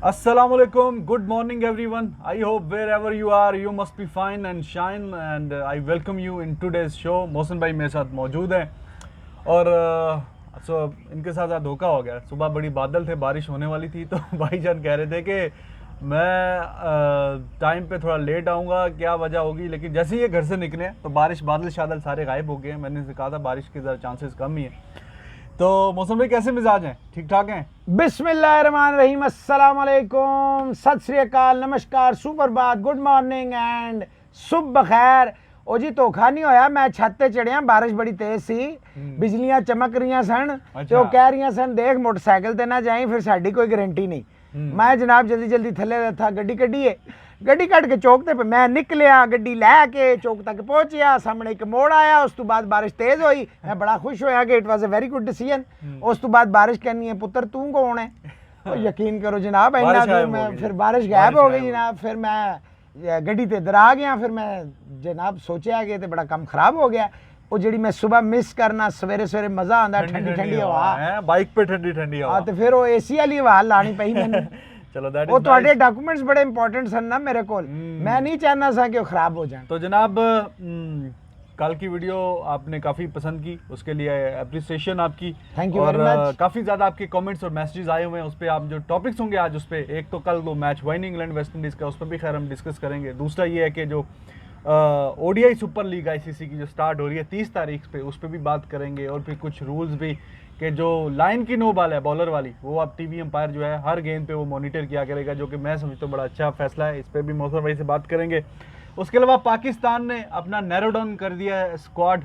Assalamualaikum. Good morning, everyone. I hope wherever you are, you must be fine and shine. And I welcome you in today's show. Mohsin भाई मेरे साथ मौजूद हैं और इनके साथ आज धोखा हो गया. सुबह बड़ी बादल थे, बारिश होने वाली थी, तो भाईजान कह रहे थे कि मैं टाइम पे थोड़ा लेट आऊँगा, क्या वजह होगी. लेकिन जैसे ही ये घर से निकले तो बारिश बादल शादल सारे गायब हो गए. मैंने कहा था बारिश के ज़रा चांसेस कम ही हैं. तो मौसम भाई कैसे मिजाज हैं? ठीक ठाक हैं? बिस्मिल्लाहिर्रहमानिर्रहीम, अस्सलाम वालेकुम, सत श्री अकाल, नमस्कार, सुप्रभात, गुड मॉर्निंग एंड सुबह खैर. ओ जी धोखा नहीं होया. मैं छत ते चढ़िया, बारिश बड़ी तेज सी, बिजलियां चमक रही सन. अच्छा। तो कह रही सन देख मोटरसाइकिल ते ना जाई, फिर साडी कोई गारंटी नहीं. मैं जनाब जल्दी जल्दी थले था, गड्डी कड्डी है, गड्डी कट के चौक ते मैं निकलिया, गड्डी लैके चौक तक पहुंचिया. सामने एक मोड़ आया, उस तो बाद बारिश तेज हुई. मैं बड़ा खुश होया कि it was a very good decision. उस तो बाद बारिश कहनी है पुत्र तू कौन है. तो यकीन करो जनाब, फिर बारिश गायब हो गई जनाब. फिर मैं गड्डी ते इधर आ गया. फिर मैं जनाब सोचा कि बड़ा कम खराब हो गया. वो जी मैं सुबह मिस करना, सवेरे सवेरे मजा आता, ठंडी ठंडी हवा, बाइक पे ठंडी ठंडी हवा. तो फिर वो एसी वाली हवा लानी पई मैंने. चलो दैट वो ਤੁਹਾਡੇ डॉक्यूमेंट्स बड़े इंपॉर्टेंट सन ना मेरे को. मैं नहीं चाहना था कि वो खराब हो जाए. तो जनाब कल की वीडियो आपने काफ़ी पसंद की, उसके लिए अप्रिसिएशन आपकी. थैंक यू और वेरी मच. काफ़ी ज़्यादा आपके कमेंट्स और मैसेजेस आए हुए हैं. उस पर आप जो टॉपिक्स होंगे आज उस पर, एक तो कल वो मैच हुआ इंग्लैंड वेस्ट इंडीज़ का, उस पर भी खैर हम डिस्कस करेंगे. दूसरा ये है कि जो ओडीआई सुपर लीग आईसीसी की जो स्टार्ट हो रही है 30 तारीख पे, उस पर भी बात करेंगे. और फिर कुछ रूल्स भी कि जो लाइन की नो बॉल है बॉलर वाली, वो अब टीवी अंपायर जो है हर गेंद पे वो मॉनिटर किया करेगा, जो कि मैं समझता हूँ बड़ा अच्छा फैसला है. इस पर भी मौसम भाई से बात करेंगे. उसके अलावा पाकिस्तान ने अपना नैरो डाउन कर दिया है स्क्वाड.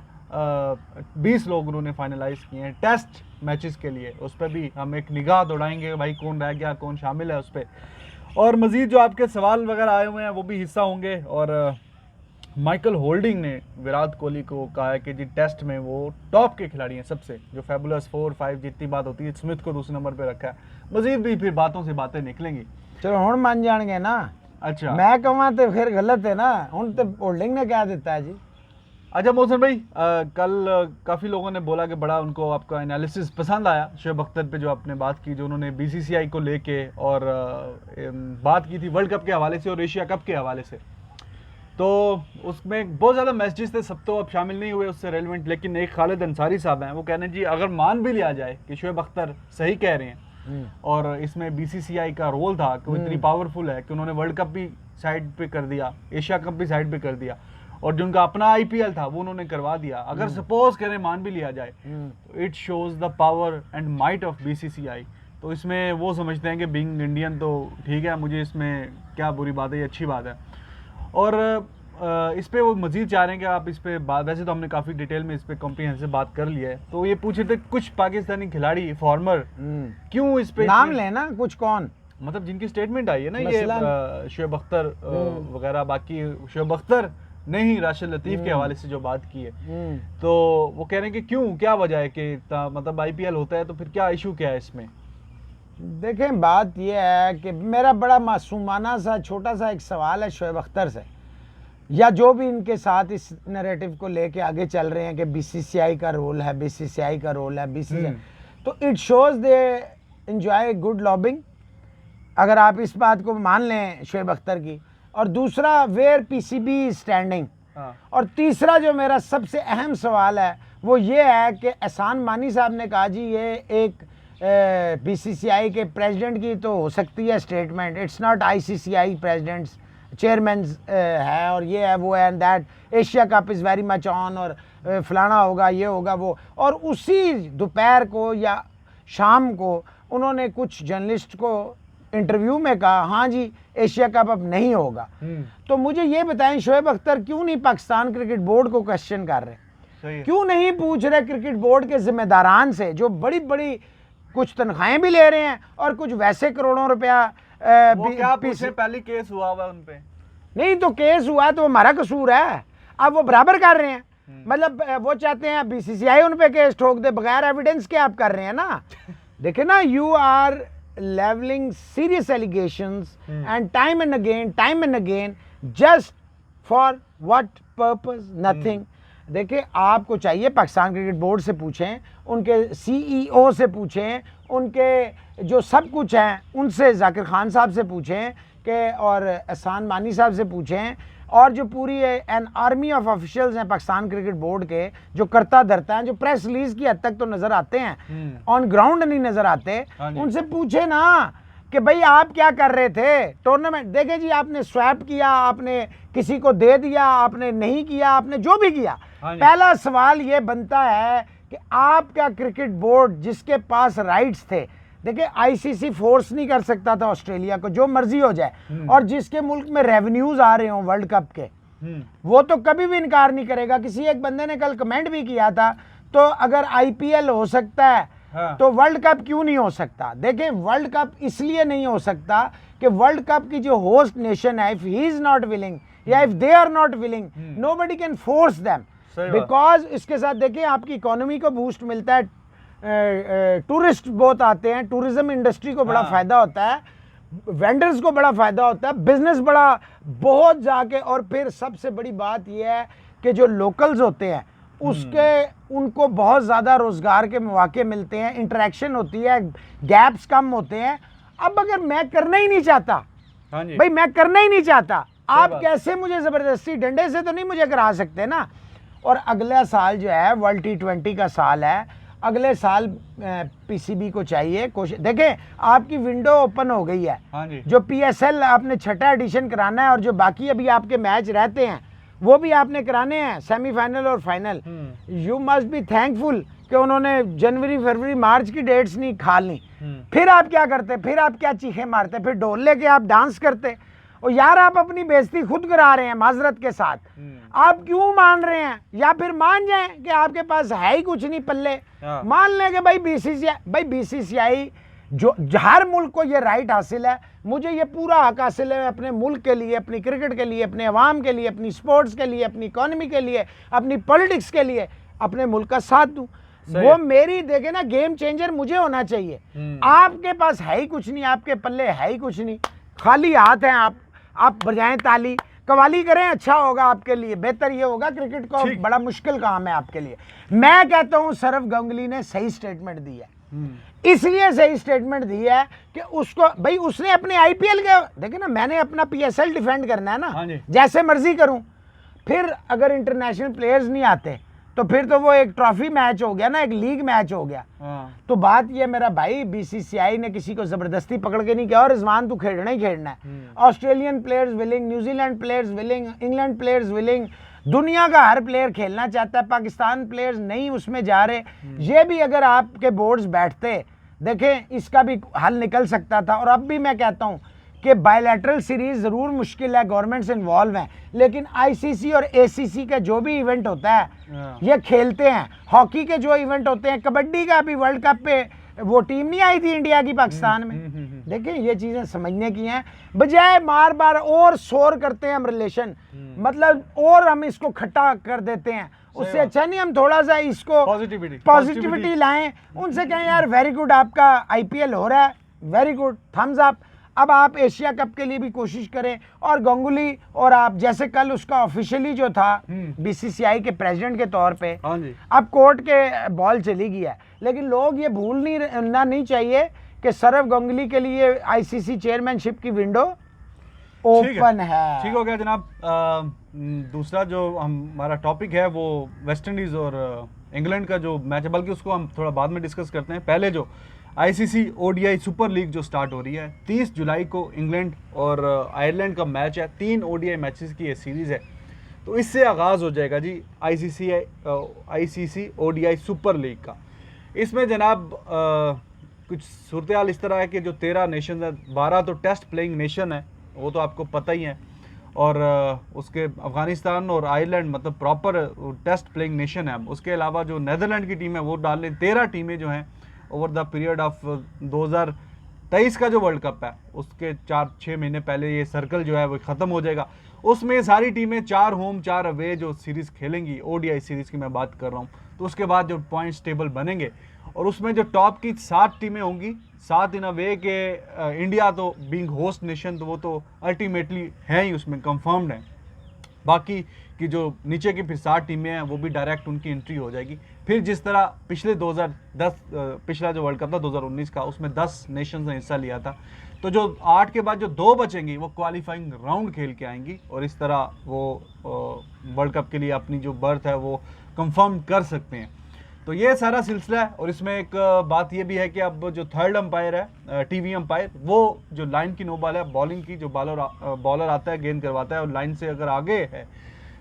20 लोग उन्होंने फाइनलाइज किए हैं टेस्ट मैचेस के लिए. उस पर भी हम एक निगाह दौड़ाएंगे भाई, कौन रह गया, कौन शामिल है उस पर. और मज़ीद जो आपके सवाल वगैरह आए हुए हैं वो भी हिस्सा होंगे. और माइकल होल्डिंग ने विराट कोहली को कहा है कि जी टेस्ट में वो टॉप के खिलाड़ी हैं सबसे, जो फैबुलस 4-5 जितनी बात होती है. स्मिथ को दूसरे नंबर पे रखा है. मजीद भी फिर बातों से बातें निकलेंगी. चलो हुण मान जाएंगे ना. अच्छा, मैं कहवा तो फिर गलत है ना. हुण तो होल्डिंग ने क्या देता है जी. अच्छा मोहसिन भाई, कल काफ़ी लोगों ने बोला कि बड़ा उनको आपका एनालिसिस पसंद आया शोएब अख्तर पे, जो आपने बात की, जो उन्होंने बीसीसीआई को लेके और बात की थी वर्ल्ड कप के हवाले से और एशिया कप के हवाले से. तो उसमें बहुत ज़्यादा मैसेजेस थे, सब तो अब शामिल नहीं हुए उससे रेलिवेंट. लेकिन एक खालिद अंसारी साहब हैं, वो कह रहे हैं जी अगर मान भी लिया जाए कि शोएब अख्तर सही कह रहे हैं और इसमें बीसीसीआई का रोल था कि वो इतनी पावरफुल है कि उन्होंने वर्ल्ड कप भी साइड पे कर दिया, एशिया कप भी साइड पे कर दिया, और जो उनका अपना आईपीएल था वो उन्होंने करवा दिया. अगर सपोज करें मान भी लिया जाए, तो it shows the power and might of BCCI. तो इसमें वो समझते हैं कि बीइंग इंडियन तो ठीक है, मुझे इसमें क्या बुरी बात है, ये अच्छी बात है. और इस पे वो मज़ीद चाह रहे हैं कि आप इस पे बात, वैसे तो हमने काफ़ी डिटेल में इस पे कॉम्प्रिहेंसिव बात कर लिया है. तो ये पूछे थे कुछ पाकिस्तानी खिलाड़ी फॉर्मर क्यों इस पे नाम लेना कुछ कौन, मतलब जिनकी स्टेटमेंट आई है ना, ये शोएब अख्तर वगैरह, बाकी शोएब अख्तर ने ही राशिद लतीफ़ के हवाले से जो बात की है. तो वो कह रहे हैं कि क्यों, क्या वजह है कि मतलब आईपीएल होता है तो फिर क्या इशू क्या है इसमें. देखें बात यह है कि मेरा बड़ा मासूमाना सा छोटा सा एक सवाल है शोएब अख्तर से, या जो भी इनके साथ इस नैरेटिव को लेके आगे चल रहे हैं कि बीसीसीआई का रोल है, बीसीसीआई का रोल है, बीसीसीआई. तो it shows they enjoy good lobbying, अगर आप इस बात को मान लें शोएब अख्तर की. और दूसरा वेयर पीसीबी स्टैंडिंग. और तीसरा जो मेरा सबसे अहम सवाल है वो ये है कि एहसान मानी साहब ने कहा जी ये एक बीसीसीआई के प्रेसिडेंट की तो हो सकती है statement, it's not ICCI presidents, chairman है और ये है वो है, and that Asia cup is very much on, और फलाना होगा, ये होगा वो. और उसी दोपहर को या शाम को उन्होंने कुछ जर्नलिस्ट को इंटरव्यू में कहा हाँ जी एशिया कप अब नहीं होगा. तो मुझे ये बताएं शोएब अख्तर क्यों नहीं पाकिस्तान क्रिकेट बोर्ड को क्वेश्चन कर रहे, क्यों नहीं पूछ रहे क्रिकेट बोर्ड के जिम्मेदारान से, जो बड़ी बड़ी कुछ तनख्वाहें भी ले रहे हैं और कुछ वैसे करोड़ों रुपया. पहले केस हुआ उन पे नहीं, तो केस हुआ तो हमारा कसूर है. अब वो बराबर कर रहे हैं, मतलब वो चाहते हैं बीसीसीआई उन पे केस ठोक दे बगैर एविडेंस के. आप कर रहे हैं ना. देखे ना, you are levelling serious allegations and time and again just for what purpose, nothing. देखिए आपको चाहिए पाकिस्तान क्रिकेट बोर्ड से पूछें, उनके सीईओ से पूछें, उनके जो सब कुछ हैं उनसे जाकिर खान साहब से पूछें कि और एहसान मानी साहब से पूछें, और जो पूरी एन आर्मी ऑफ ऑफिशियल्स हैं पाकिस्तान क्रिकेट बोर्ड के, जो करता धरता हैं, जो प्रेस रिलीज की हद तक तो नज़र आते हैं, ऑन ग्राउंड नहीं नज़र आते, उनसे पूछे ना कि भाई आप क्या कर रहे थे टूर्नामेंट। देखे जी, आपने स्वैप किया, आपने किसी को दे दिया, आपने नहीं किया, आपने जो भी किया, पहला सवाल ये बनता है कि आपका क्रिकेट बोर्ड जिसके पास राइट्स थे, देखिए आईसीसी फोर्स नहीं कर सकता था ऑस्ट्रेलिया को, जो मर्जी हो जाए, और जिसके मुल्क में रेवेन्यूज आ रहे हो वर्ल्ड कप के, वो तो कभी भी इनकार नहीं करेगा। किसी एक बंदे ने कल कमेंट भी किया था, तो अगर आईपीएल हो सकता है तो वर्ल्ड कप क्यों नहीं हो सकता। देखें, वर्ल्ड कप इसलिए नहीं हो सकता कि वर्ल्ड कप की जो होस्ट नेशन है, if he is not willing या if they are not willing, nobody can force them, because इसके साथ देखिए आपकी इकोनॉमी को बूस्ट मिलता है, टूरिस्ट बहुत आते हैं, टूरिज्म इंडस्ट्री को बड़ा फायदा होता है, वेंडर्स को बड़ा फायदा होता है, बिजनेस बड़ा बहुत जाके, और फिर सबसे बड़ी बात यह है कि जो लोकल्स होते हैं उसके उनको बहुत ज़्यादा रोज़गार के मौके मिलते हैं, इंटरेक्शन होती है, गैप्स कम होते हैं। अब अगर मैं करना ही नहीं चाहता, भाई मैं करना ही नहीं चाहता, आप कैसे मुझे ज़बरदस्ती डंडे से तो नहीं मुझे करा सकते ना। और अगला साल जो है वर्ल्ड T20 का साल है, अगले साल पीसीबी को चाहिए कोशिश। देखें, आपकी विंडो ओपन हो गई है, जो PSL आपने छठा एडिशन कराना है, और जो बाकी अभी आपके मैच रहते हैं वो भी आपने कराने हैं, सेमीफाइनल और final. You must be thankful कि उन्होंने जनवरी फरवरी मार्च की डेट्स नहीं खा ली। फिर आप क्या करते, फिर आप क्या चीखें मारते, फिर ढोल लेके आप डांस करते। और यार आप अपनी बेइज्जती खुद करा रहे हैं माजरत के साथ। आप क्यों मान रहे हैं, या फिर मान जाएं कि आपके पास है ही कुछ नहीं पल्ले, मान लें कि भाई बीसीसीआई जो हर मुल्क को ये राइट हासिल है, मुझे ये पूरा हक हासिल है अपने मुल्क के लिए, अपनी क्रिकेट के लिए, अपने अवाम के लिए, अपनी स्पोर्ट्स के लिए, अपनी इकोनॉमी के लिए, अपनी पॉलिटिक्स के लिए अपने मुल्क का साथ दूं। वो मेरी देखे ना गेम चेंजर मुझे होना चाहिए। आपके पास है ही कुछ नहीं, आपके पल्ले है ही कुछ नहीं, खाली हाथ हैं। आप बजाएं ताली, कवाली करें, अच्छा होगा आपके लिए, बेहतर ये होगा। क्रिकेट को बड़ा मुश्किल काम है आपके लिए। मैं कहता हूं सौरव गांगुली ने सही स्टेटमेंट दी है, इसलिए सही स्टेटमेंट दी है कि उसको भाई उसने अपने आईपीएल के, देखिए ना, मैंने अपना PSL डिफेंड करना है ना, जैसे मर्जी करूं। फिर अगर इंटरनेशनल प्लेयर्स नहीं आते तो फिर तो वो एक ट्रॉफी मैच हो गया ना, एक लीग मैच हो गया। तो बात ये मेरा भाई, बीसीसीआई ने किसी को जबरदस्ती पकड़ के नहीं किया और रिजवान तू खेलना ही खेलना है। Australian players willing, New Zealand players willing, England players willing, दुनिया का हर प्लेयर खेलना चाहता है, पाकिस्तान प्लेयर्स नहीं उसमें जा रहे। ये भी अगर आपके बोर्ड्स बैठते, देखें इसका भी हल निकल सकता था। और अब भी मैं कहता हूं कि बायलैटरल सीरीज जरूर मुश्किल है, गवर्नमेंट्स इन्वॉल्व हैं, लेकिन आईसीसी और एसीसी का जो भी इवेंट होता है ये खेलते हैं। हॉकी के जो इवेंट होते हैं, कबड्डी का भी वर्ल्ड कप पे वो टीम नहीं आई थी इंडिया की पाकिस्तान में। देखिए ये चीजें समझने की हैं, बजाय बार बार और शोर करते हैं हम रिलेशन, मतलब और हम इसको खट्टा कर देते हैं। उससे अच्छा नहीं हम थोड़ा सा इसको पॉजिटिविटी लाएं, उनसे कहें यार वेरी गुड, आपका आईपीएल हो रहा है, वेरी गुड, थम्स अप। अब आप एशिया कप के लिए भी कोशिश करें। और गांगुली और आप जैसे कल उसका ऑफिशियली जो था बीसीसीआई के प्रेसिडेंट के तौर पे, अब कोर्ट के बॉल चली गई है, लेकिन लोग ये भूल नहीं चाहिए कि सौरव गांगुली के लिए आईसीसी चेयरमैनशिप की विंडो ओपन है। ठीक हो गया जनाब। दूसरा जो हमारा टॉपिक है वो वेस्ट इंडीज और इंग्लैंड का जो मैच है, बल्कि उसको हम थोड़ा बाद में डिस्कस करते हैं। पहले जो आईसीसी ओडीआई सुपर लीग जो स्टार्ट हो रही है 30 जुलाई को, इंग्लैंड और आयरलैंड का मैच है। 3 ओडीआई मैचेस की ये सीरीज़ है, तो इससे आगाज़ हो जाएगा जी आईसीसी ओडीआई सुपर लीग का। इसमें जनाब कुछ सूरत हाल इस तरह है कि जो 13 नेशन है, 12 तो टेस्ट प्लेइंग नेशन है, वो तो आपको पता ही है, और उसके अफ़गानिस्तान और आयरलैंड मतलब प्रॉपर टेस्ट प्लेइंग नेशन है। उसके अलावा जो नीदरलैंड की टीम है वो डाल लें। 13 टीमें जो हैं ओवर द पीरियड ऑफ 2023 का जो वर्ल्ड कप है उसके 4-6 महीने पहले ये सर्कल जो है वो ख़त्म हो जाएगा। उसमें सारी टीमें 4 होम 4 अवे जो सीरीज़ खेलेंगी, ओडीआई सीरीज़ की मैं बात कर रहा हूँ, तो उसके बाद जो पॉइंट्स टेबल बनेंगे और उसमें जो टॉप की 7 टीमें होंगी, 7 इन अ वे के इंडिया तो बीइंग होस्ट नेशन तो वो तो अल्टीमेटली है ही, उसमें कंफर्म्ड है। बाकी की जो नीचे की फिर 7 टीमें हैं वो भी डायरेक्ट उनकी एंट्री हो जाएगी। फिर जिस तरह पिछले 2010 पिछला जो वर्ल्ड कप था 2019 का, उसमें 10 नेशंस ने हिस्सा लिया था, तो जो 8 के बाद जो 2 बचेंगी वो क्वालिफाइंग राउंड खेल के आएंगी और इस तरह वो वर्ल्ड कप के लिए अपनी जो बर्थ है वो कंफर्म कर सकते हैं। तो ये सारा सिलसिला है। और इसमें एक बात ये भी है कि अब जो थर्ड अंपायर है, टीवी अंपायर, वो जो लाइन की नो बॉल है, बॉलिंग की जो बॉलर आता है गेंद करवाता है और लाइन से अगर आगे है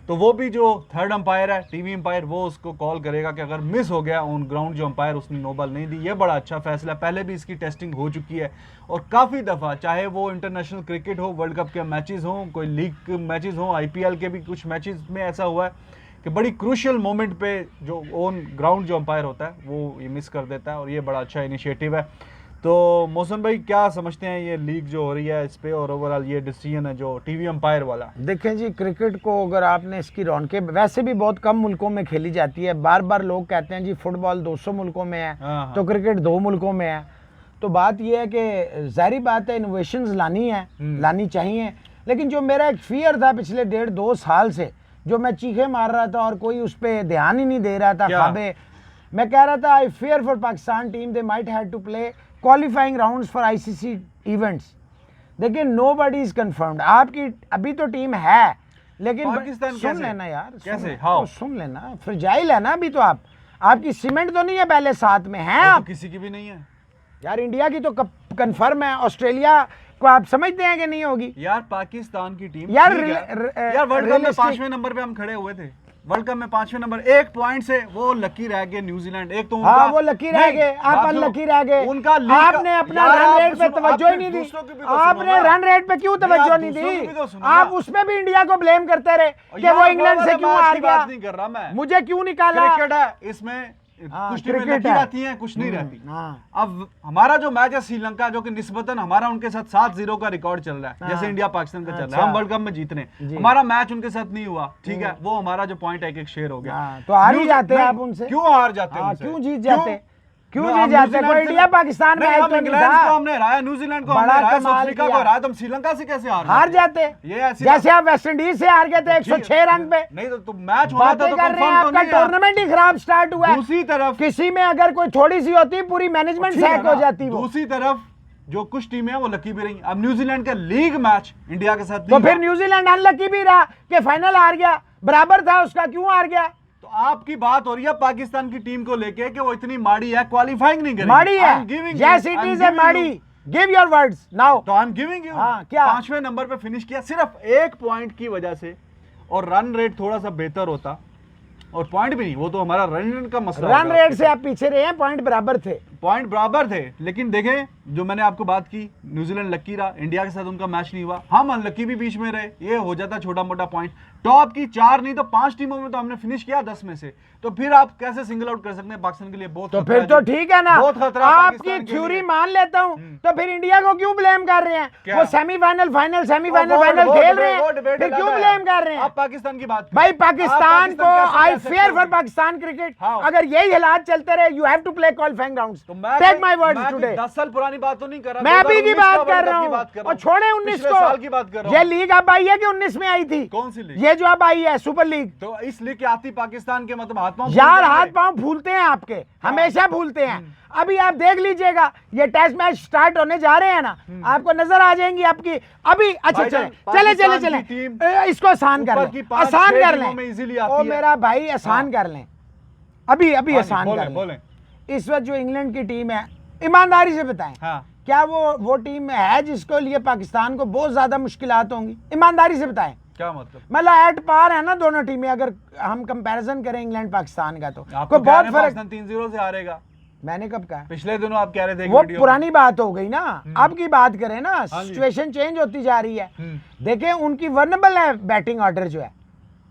तो वो भी जो थर्ड अंपायर है, टीवी अंपायर, वो उसको कॉल करेगा कि अगर मिस हो गया ऑन ग्राउंड जो अंपायर उसने नो बॉल नहीं दी। ये बड़ा अच्छा फैसला है, पहले भी इसकी टेस्टिंग हो चुकी है और काफ़ी दफ़ा, चाहे वो इंटरनेशनल क्रिकेट हो, वर्ल्ड कप के मैचेस हों, कोई लीग मैचेस हों, IPL के भी कुछ मैचेस में ऐसा हुआ है कि बड़ी क्रूशियल मोमेंट पे जो ऑन ग्राउंड जो अंपायर होता है वो ये मिस कर देता है और ये बड़ा अच्छा इनिशिएटिव है। तो मोहसिन भाई क्या समझते हैं ये लीग जो हो रही है इस पे और ओवरऑल ये डिसीजन है जो टीवी अंपायर वाला? देखें जी, क्रिकेट को अगर आपने इसकी रौनकें वैसे भी बहुत कम मुल्कों में खेली जाती है। बार बार लोग कहते हैं जी फुटबॉल 200 मुल्कों में है तो क्रिकेट 2 मुल्कों में है। तो बात यह है कि जाहिर बात है इनोवेशंस लानी है, लानी चाहिए। लेकिन जो मेरा एक फियर था पिछले 1.5-2 साल से, जो मैं चीखे मार रहा था और कोई उस पर ध्यान ही नहीं दे रहा था, ख्वाबे मैं कह रहा था I fear for Pakistan team, they might have to play qualifying rounds for ICC events. देखिए नोबडी इज कंफर्म्ड, आपकी अभी तो टीम है लेकिन पाकिस्तान सुन लेना यार, कैसे हाउ सुन लेना, फ्रजाइल है ना अभी तो। आपकी सीमेंट तो नहीं है पहले साथ में है, आप किसी की भी नहीं है यार। इंडिया की तो कंफर्म है, ऑस्ट्रेलिया को आप समझते हैं कि नहीं होगी यार। पाकिस्तान की टीम यार यार वर्ल्ड कप में 5वें नंबर पे हम खड़े हुए थे, वर्ल्ड कप में 5वें नंबर, 1 पॉइंट से वो लकी रह गए न्यूजीलैंड। एक तो हाँ वो लकी रह गए, आप अनलकी रह गए। उनका आपने अपना रन रेट पे तवज्जो ही नहीं दी, आपने रन रेट पे क्यों तवज्जो नहीं दी? आप उसमें भी इंडिया को ब्लेम करते रहे कि वो इंग्लैंड से क्यों हार गया। नहीं कर रहा मैं, मुझे क्यों निकाला? क्रिकेट है इसमें, कुछ टीमें लकी रहती हैं कुछ नहीं रहती। अब हमारा जो मैच है श्रीलंका, जो कि निस्बतन हमारा उनके साथ 7-0 का रिकॉर्ड चल रहा है, जैसे इंडिया पाकिस्तान का चल रहा है, हम वर्ल्ड कप में जीत रहे हैं, हमारा मैच उनके साथ नहीं हुआ, ठीक है, वो हमारा जो पॉइंट है एक शेयर हो गया। तो हार ही जाते हैं आप उनसे, क्यों हार जाते हैं, क्यों जीत जाते, क्यों जीत जाते? कोई इंडिया पाकिस्तान मैच तो नहीं था, हमने हराया, न्यूजीलैंड को हमने हराया, साउथ अफ्रीका को हराया, तो हम श्रीलंका से कैसे हार जाते? ये जैसे आप वेस्ट इंडीज से हार गए थे 106 रन पे। नहीं तो मैच होना था तो कर रहे हैं, आपका टूर्नामेंट ही खराब स्टार्ट हुआ है। दूसरी तरफ किसी में अगर कोई थोड़ी सी होती पूरी मैनेजमेंट सैक हो जाती। दूसरी तरफ जो कुछ टीमें हैं वो लकी भी रही। अब न्यूजीलैंड का लीग मैच इंडिया के साथ तो फिर न्यूजीलैंड अनलकी भी रहा कि फाइनल हार गया, बराबर था उसका, क्यों हार गया? तो आपकी बात हो रही है पाकिस्तान की टीम को लेके कि वो इतनी माड़ी है, क्वालिफाइंग नहीं करेगी। माड़ी है, यस इट इज ए माड़ी, गिव योर वर्ड्स नाउ। तो आई एम गिविंग यू, क्या 5वें नंबर पे फिनिश किया सिर्फ 1 पॉइंट की वजह से, और रन रेट थोड़ा सा बेहतर होता, और पॉइंट भी नहीं, वो तो हमारा रन का मसला, रन रेट से आप पीछे रहे हैं, पॉइंट बराबर थे, पॉइंट बराबर थे। लेकिन देखें जो मैंने आपको बात की, न्यूजीलैंड लकी रहा, इंडिया के साथ उनका मैच नहीं हुआ, हम अनलकी भी बीच में रहे, ये हो जाता छोटा मोटा पॉइंट। टॉप की 4 नहीं तो 5 टीमों में तो हमने फिनिश किया 10 में से, तो फिर आप कैसे सिंगल आउट कर सकते हैं पाकिस्तान के लिए? बहुत तो फिर तो ठीक है ना, बहुत खतरा। आपकी थ्योरी मान लेता हूं, तो फिर इंडिया को क्यों ब्लेम कर रहे हैं? वो सेमीफाइनल फाइनल सेमीफाइनल खेल रहे हैं, फिर क्यों ब्लेम कर रहे हैं? आप पाकिस्तान की बात भाई, पाकिस्तान को I fear for Pakistan cricket. अगर यही हालात चलते रहे, you have to play qualifying rounds, take my words today. 10 साल पुरानी बात तो नहीं कर रहा मैं अभी की बात कर रहा हूं, और छोड़े 19 साल की बात कर रहा हूं। ये लीग अब आई है कि 19 में आई थी? कौन सी लीग? ये जो अब आई है सुपर लीग। तो इस लीग के आती पाकिस्तान के मतलब हाथ पांव, यार हाथ पांव फूलते हैं आपके, हमेशा फूलते हैं। अभी आप देख लीजिएगा, ये टेस्ट मैच स्टार्ट होने जा रहे हैं ना, आपको नजर आ जाएंगी आपकी अभी। अच्छा चले इसको आसान कर लें, आसान कर लें, ओ मेरा भाई आसान कर लें, अभी आसान कर लें। इस वक्त जो इंग्लैंड की टीम है, ईमानदारी से बताएं, क्या वो टीम है जिसको लिए पाकिस्तान को बहुत ज्यादा मुश्किलात होंगी? ईमानदारी से बताएं। क्या मतलब एट पार है ना दोनों टीमें, अगर हम कंपैरिजन करें इंग्लैंड पाकिस्तान का, तो कोई बहुत फर्क। 3-0 से हारेगा, मैंने कब कहा? पिछले दिनों आप कह रहे थे, वो पुरानी बात हो गई ना, अब की बात करें ना, सिचुएशन चेंज होती जा रही है। देखें उनकी वर्नेबल है बैटिंग ऑर्डर जो है,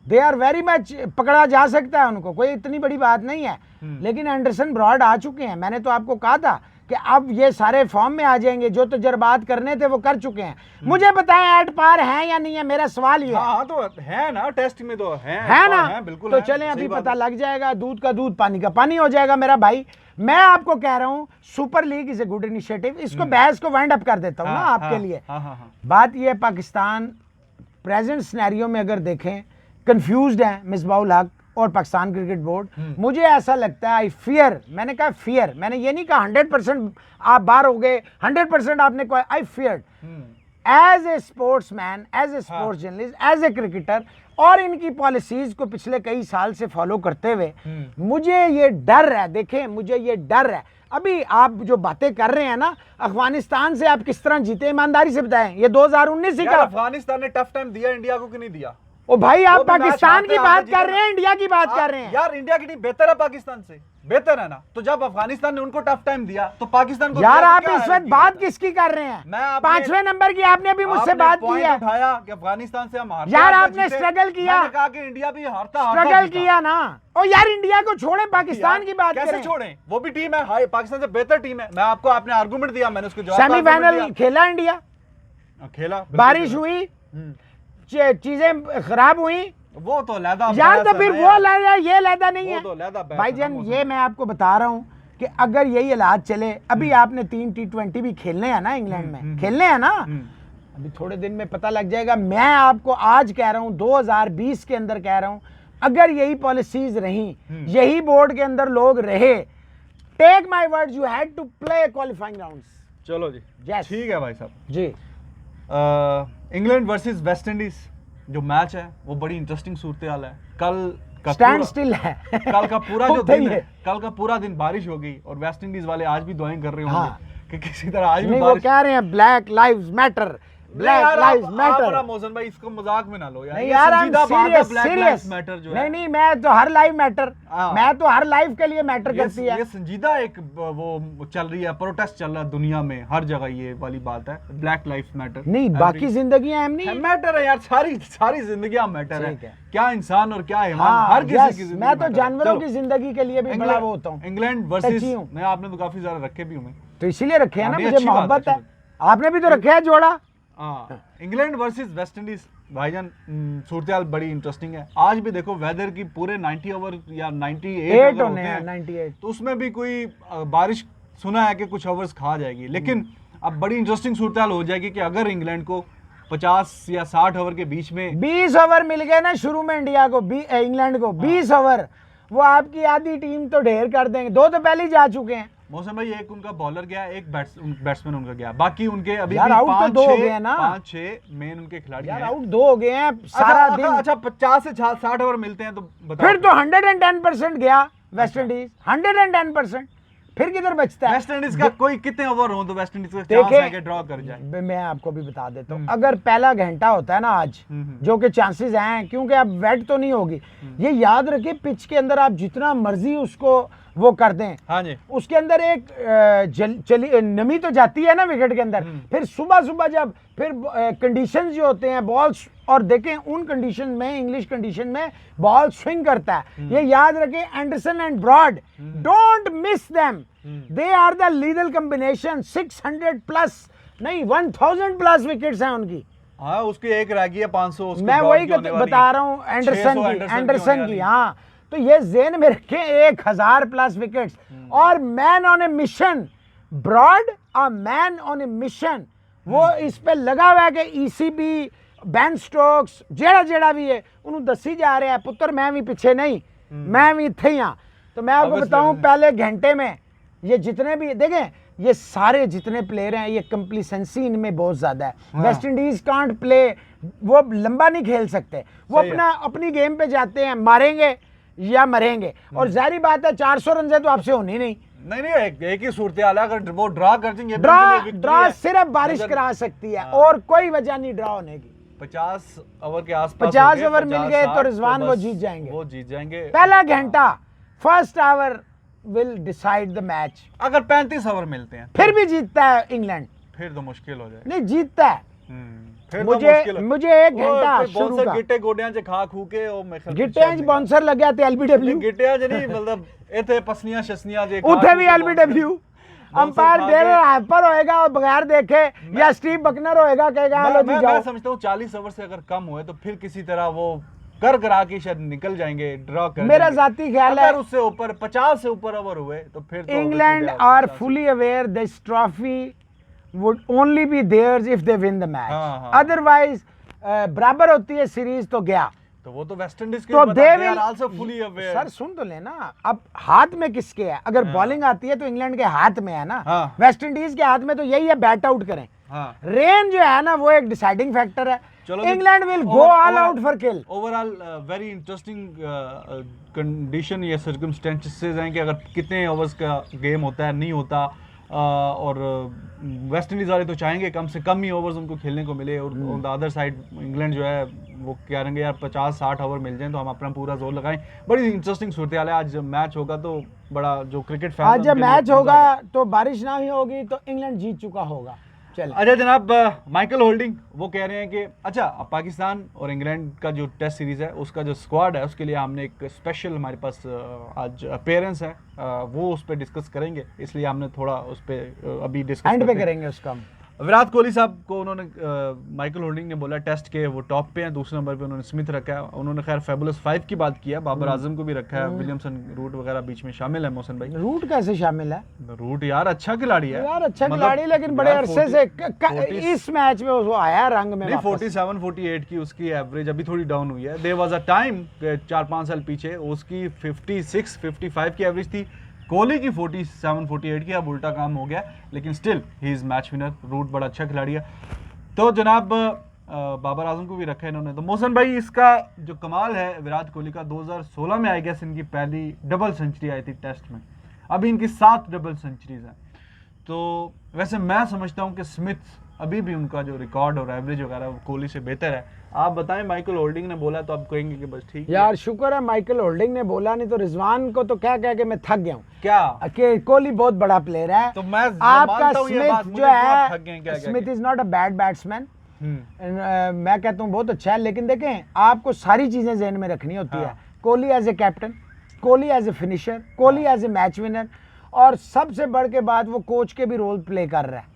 दे आर वेरी मच, पकड़ा जा सकता है उनको, कोई इतनी बड़ी बात नहीं है। लेकिन एंडरसन ब्रॉड आ चुके हैं, मैंने तो आपको कहा था कि अब ये सारे फॉर्म में आ जाएंगे, जो तजर्बात करने थे वो कर चुके हैं। मुझे बताएं एट पार है या नहीं है, मेरा सवाल ये है। तो है ना, टेस्ट में तो है ना, बिल्कुल। तो चलें अभी पता लग जाएगा, दूध का दूध पानी का पानी हो जाएगा मेरा भाई। मैं आपको कह रहा हूं super league is a good initiative. इसको बहस को वाइंड अप कर देता हूं ना आपके लिए। बात ये है, पाकिस्तान प्रेजेंट सिनेरियो में अगर देखें, कंफ्यूज्ड हैं मिसबाउल हक और पाकिस्तान क्रिकेट बोर्ड। मुझे ऐसा लगता है, आई फियर, मैंने कहा फियर, मैंने ये नहीं कहा 100% आप बाहर हो गए, 100% आपने कहा, I fear as a sportsman, as a sports journalist, as a cricketer, और इनकी पॉलिसीज को पिछले कई साल से फॉलो करते हुए मुझे ये डर है, देखें मुझे ये डर है। अभी आप जो बातें कर रहे हैं ना, अफगानिस्तान से आप किस तरह जीते, ईमानदारी से बताएं, ये 2019 ही का। अफगानिस्तान ने टफ टाइम दिया इंडिया को कि नहीं दिया? ओ भाई, आप वो भी मैच पाकिस्तान की हारते बात हारते कर रहे हैं, इंडिया की बात कर रहे हैं यार। इंडिया की टीम बेहतर है पाकिस्तान से, बेहतर है ना। तो जब अफगानिस्तान ने उनको टफ टाइम दिया तो पाकिस्तान को यार दिया, तो आप क्या इस है वक्त इनकी बात किसकी कर रहे हैं? मैं आपने- 5वें नंबर की आपने अभी मुझसे आपने बात की point है उठाया कि अफगानिस्तान से हम हारते यार, हारते आपने जीते। struggle किया। मैंने कहा कि इंडिया भी हारता स्ट्रगल किया ना। ओ यार, इंडिया को छोड़े, पाकिस्तान की बात कैसे करें। छोड़ें? वो भी टीम है, हाई पाकिस्तान से बेहतर टीम है। मैं आपको आपने आर्गुमेंट दिया, मैंने उसको जवाब का argument सेमीफाइनल दिया। खेला इंडिया, खेला, बिल्कुल बारिश खेला। हुई, हम्म। चीजें खराब हुई वो तो लहदा यार, बहस तो फिर है वो यार। लहदा ये लहदा नहीं वो है तो लहदा बहस है भाईजान। ना, ये मैं आपको बता रहा हूँ कि अगर यही हालात चले, अभी आपने 3 T20 भी खेलने हैं ना इंग्लैंड में, खेलने हैं ना, अभी थोड़े दिन में पता लग जाएगा। मैं आपको आज कह रहा हूँ, 2020 के अंदर कह रहा हूँ, अगर यही पॉलिसीज रही, यही बोर्ड के अंदर लोग रहे, take my word, you had to play qualifying rounds. चलो जी, Yes. ठीक है भाई साहब। जी, इंग्लैंड वर्सेस वेस्ट इंडीज जो मैच है वो बड़ी इंटरेस्टिंग सूरत हाल है। कल का स्टैंड पूरा- स्टिल है कल का पूरा जो होता ही दिन है, है। कल का पूरा दिन बारिश हो गई और वेस्ट इंडीज वाले आज भी दुआएं कर रहे होंगे हाँ। कि किसी तरह आज भी नहीं, वो बारिश। कह रहे हैं ब्लैक लाइव्स मैटर, ब्लैक यार, लाइव्स आप मैटर। ना मोहसिन भाई इसको मजाक में ना लो यार। नहीं ये यार, संजीदा बात है, ब्लैक सीरियस लाइव्स मैटर जो है। नहीं नहीं, मैं तो हर लाइव मैटर, हाँ। मैं तो हर लाइव के लिए मैटर करती है। ये संजीदा एक वो चल रही है, प्रोटेस्ट चल रहा है दुनिया में, हर जगह ये वाली बात है, ब्लैक लाइफ मैटर। नहीं, बाकी जिंदगियां अहम नहीं है। मैटर है यार, सारी जिंदगियां मैटर ठीक है। है। क्या इंसान और क्या हैवान, हाँ, हर किसी yes, की जिंदगी मैं तो matter है। जानवरों चलो, की जिंदगी के लिए भी बड़ा वो होता हूँ, इंग्लैंड वर्सेस, टची हूँ। मैं आपने तो काफी ज्यादा रखे भी हूँ। तो इसीलिए रखे है ना, नहीं, मुझे अच्छी बात है, मोहब्बत है। अच्छी आपने भी तो रखे है जोड़ा। हाँ, इंग्लैंड वर्सेस वेस्ट इंडीज भाईजान, सूरत बड़ी इंटरेस्टिंग है। आज भी देखो वेदर की पूरे 90 ओवर या 98 8 अगर होने होते हैं, हैं 98। तो उसमें भी कोई बारिश सुना है कि कुछ ओवर्स खा जाएगी। लेकिन अब बड़ी इंटरेस्टिंग सूरत हो जाएगी कि अगर इंग्लैंड को 50 या 60 ओवर के बीच में 20 ओवर मिल गए ना शुरू में इंडिया को, इंग्लैंड को 20 ओवर, वो आपकी आधी टीम तो ढेर कर देंगे। 2 तो पहले ही जा चुके हैं। मौसम भाई, एक उनका बॉलर गया, एक बैट्समैन उनका गया, बाकी उनके अभी यार भी आउट तो 5 दो हो गए हैं ना। 5-6 मेन उनके खिलाड़ी यार हैं। आउट 2 हो गए हैं सारा दिन। अच्छा 50 से 60 ओवर मिलते हैं तो बताओ। फिर तो 110% गया वेस्ट इंडीज, 110%। फिर किधर बचता है? वेस्ट इंडीज का कोई कितने ओवर हो तो वेस्ट इंडीज का चांस देखें, है कि ड्रॉ कर जाए। मैं आपको भी बता देता हूँ, अगर पहला घंटा होता है ना आज, जो कि चांसेस हैं, क्योंकि अब वेट तो नहीं होगी, ये याद रखिए, पिच के अंदर आप जितना मर्जी उसको वो कर दें, हाँ जी, उसके अंदर एक चली नमी तो जाती है ना विकेट के अंदर। फिर सुबह सुबह जब फिर कंडीशंस जो होते हैं बॉल्स, और देखें उन कंडीशन में, इंग्लिश कंडीशन में बॉल स्विंग करता है। ये याद रखें, Anderson and Broad, don't miss them, they are the lethal combination. 600 plus नहीं, 1000 प्लस विकेट्स हैं उनकी। हाँ उसकी एक रह गई है 500, उसकी मैं ड्रॉप वही की होने वाली बता है। रहा हूँ, 600 एंडरसन होने की। वाली। हाँ, तो ये जेन में रखें, 1000 प्लस विकेट्स, और man on A mission, broad a man on A mission. वो इस पे लगा हुआ है कि ईसीबी, बेन स्टोक्स, जेड़ा जेड़ा भी है उन्होंने दसी जा रहा है, पुत्र मैं भी पीछे नहीं, मैं भी थे यहाँ। तो मैं आपको Obviously, बताऊं, पहले घंटे में ये जितने भी देखें, ये सारे जितने प्लेयर हैं, ये कंप्लीसेंसी इनमें बहुत ज्यादा है। हाँ। वेस्ट इंडीज कांट प्ले, वो लंबा नहीं खेल सकते, वो सही है। अपनी गेम पे जाते हैं, मारेंगे या मरेंगे। और जारी बात है, 400 रन से तो आपसे होनी नहीं। नहीं एक ही सूरत हाल है, अगर वो ड्रा कर देंगे ड्रा सिर्फ बारिश करा सकती है, और कोई वजह नहीं ड्रा होने की। 50 ओवर के आसपास 50 हो गए, ओवर मिल 50, गए तो 60, रिजवान वो बस जीत जाएंगे। वो जीत जाएंगे। पहला घंटा, first hour will decide the match. अगर 35 ओवर मिलते हैं फिर भी जीतता है इंग्लैंड, फिर तो मुश्किल हो जाए। नहीं जीतता है। फिर तो मुझे मुश्किल है। मुझे एक वो घंटा फिर शुरू बाउंसर का गिट्टे गोडियां च खा खू के ओ मैं गिट्टे बाउंसर लग्या ते एलबीडब्ल्यू, गिट्टियां च नहीं, मतलब इथे पसलियां शसनियां जे उथे भी एलबीडब्ल्यू। अंपायर देर हैपर होएगा और बगैर देखे, या स्टीव बकनर होएगा, कहेगा लो जी मैं जाओ। समझता हूँ 40 ओवर से अगर कम हुए तो फिर किसी तरह वो कर करा के शायद निकल जाएंगे, ड्रॉ कर मेरा देंगे। जाती ख्याल है, अगर उससे ऊपर 50 से ऊपर ओवर हुए तो फिर तो England obviously are they are fully aware this trophy would only be theirs if they win the match. हाँ, हाँ। Otherwise बराबर होती है सीरीज तो गया, तो वो तो वेस्ट इंडीज के तो भी they बता, they will- are also fully aware। Sir सुन तो लेना, अब हाथ में किसके है? अगर बॉलिंग आती है तो इंग्लैंड के हाथ में है ना, हाँ। वेस्ट इंडीज के हाथ में तो यही है, बैट आउट करें। हाँ रेन जो है ना वो एक डिसाइडिंग फैक्टर है। चलो England will go all out for kill. Overall very interesting condition या सर्कमस्टेंसेस हैं कि अगर कितने ओवर्स का गेम होता है नहीं होता, और वेस्ट इंडीज वाले तो चाहेंगे कम से कम ही ओवर्स उनको खेलने को मिले, और on the other side England जो है वो कह रहे हैं यार 50-60 ओवर मिल जाएं तो हम अपना पूरा जोर लगाएं। बड़ी इंटरेस्टिंग सूरत हाल है। आज मैच होगा तो बड़ा जो क्रिकेट फैन आज जब मैच होगा तो बारिश ना ही होगी तो इंग्लैंड जीत चुका होगा। चल अच्छा जनाब, माइकल होल्डिंग वो कह रहे हैं कि अच्छा अब पाकिस्तान और इंग्लैंड का जो टेस्ट सीरीज है उसका जो स्क्वाड है उसके लिए हमने एक स्पेशल हमारे पास आज अपेयरेंस है, वो उस पर डिस्कस करेंगे, इसलिए हमने थोड़ा उस पर अभी डिस्कस एंड पे करेंगे उसका हम। विराट कोहली साहब को उन्होंने माइकल होल्डिंग ने बोला टेस्ट के वो टॉप पे हैं, दूसरे नंबर पे उन्होंने स्मिथ रखा है। उन्होंने खैर फेबुलस 5 की बात की है, बाबर आजम को भी रखा है, विलियमसन, रूट वगैरह बीच में शामिल है। मोहसिन भाई रूट कैसे शामिल है? रूट यार अच्छा खिलाड़ी है यार अच्छा मतलब खिलाड़ी, लेकिन बड़े यार अरसे से इस मैच में वो आया रंग में नहीं, वापस। 47-48 की उसकी एवरेज अभी थोड़ी डाउन हुई है। देयर वाज अ टाइम 4-5 साल पीछे उसकी 56-55 की एवरेज थी, कोहली की 47-48 की, अब उल्टा काम हो गया, लेकिन still he is match winner. Root बड़ा अच्छा खिलाड़ी है। तो जनाब बाबर आजम को भी रखा है इन्होंने। तो मोहसिन भाई इसका जो कमाल है विराट कोहली का, 2016 में आई गेस इनकी पहली डबल सेंचुरी आई थी टेस्ट में, अभी इनकी 7 डबल सेंचुरीज हैं। तो वैसे मैं समझता हूँ कि स्मिथ अभी भी उनका जो रिकॉर्ड और एवरेज वगैरह वो कोहली से बेहतर है। आप बताएं, माइकल होल्डिंग ने बोला तो आप कहेंगे कि बस ठीक है। यार शुक्र है माइकल होल्डिंग ने बोला, नहीं तो रिजवान को तो कह कह के मैं थक गया हूँ क्या कि कोहली बहुत बड़ा प्लेयर है। तो मैं आपका मानता हूं ये बात, स्मिथ मुझे जो थोड़ा थक गए हैं है, क्या-क्या Smith is not a bad batsman. हम्म, मैं कहता हूँ बहुत अच्छा है, लेकिन देखें आपको सारी चीजें जहन में रखनी होती है। हाँ। Kohli as a captain, Kohli as a finisher, Kohli as a match winner, और सबसे बढ़ के बाद वो कोच के भी रोल प्ले कर रहा है।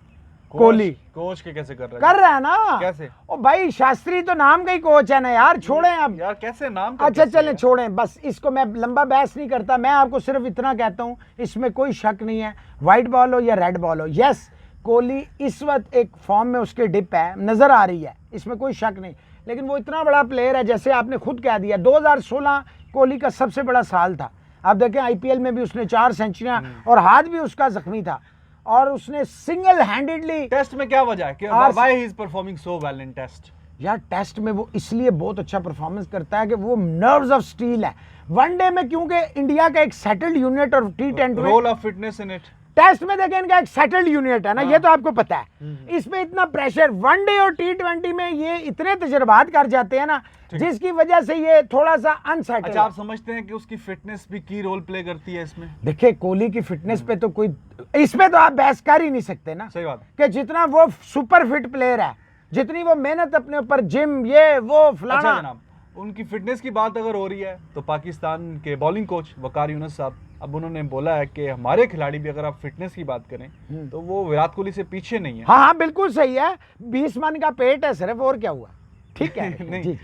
कोहली कोच के कैसे कर रहा है? कर रहा है ना। कैसे? ओ भाई शास्त्री तो नाम का ही कोच है ना यार, छोड़ें अब। यार कैसे नाम का अच्छा कैसे चलें है? छोड़ें, बस इसको मैं लंबा बहस नहीं करता। मैं आपको सिर्फ इतना कहता हूं, इसमें कोई शक नहीं है, व्हाइट बॉल हो या रेड बॉल हो। यस कोहली इस वक्त एक फॉर्म में उसके डिप है, नजर आ रही है, इसमें कोई शक नहीं, लेकिन वो इतना बड़ा प्लेयर है, जैसे आपने खुद कह दिया 2016 कोहली का सबसे बड़ा साल था। आप देखें आईपीएल में भी उसने 4 सेंचुरियां, और हाथ भी उसका जख्मी था, और उसने सिंगल हैंडेडली। टेस्ट में क्या वजह है कि are- why he is performing so well in test? यार टेस्ट में वो इसलिए बहुत अच्छा परफॉर्मेंस करता है कि वो नर्व्स ऑफ स्टील है। वनडे में क्योंकि इंडिया का एक सेटल्ड यूनिट, और T20 में role of fitness in it. Test में देखें इनका एक सेटल्ड यूनिट है ना, ये तो आपको पता है। इसमें इतना प्रेशर, वनडे और T20 में ये इतने तजर्बात कर जाते हैं ना, जिसकी वजह से ये थोड़ा सा अनसेटल। अच्छा आप समझते हैं कि उसकी फिटनेस भी की रोल प्ले करती है इसमें? देखिए कोहली की फिटनेस पे तो कोई, इसमें तो आप बहस कर ही नहीं सकते ना, सही बात है। कि जितना वो सुपर फिट प्लेयर है, जितनी वो मेहनत अपने ऊपर, जिम ये वो अच्छा फलाना। जनाब, उनकी फिटनेस की बात अगर हो रही है तो पाकिस्तान के बॉलिंग कोच वकार यूनुस साहब, अब उन्होंने बोला है कि हमारे खिलाड़ी भी अगर आप फिटनेस की बात करें तो वो विराट कोहली से पीछे नहीं है। हाँ हाँ बिल्कुल सही है, 20 मन का पेट है सिर्फ, और क्या हुआ, ठीक है। नहीं। जी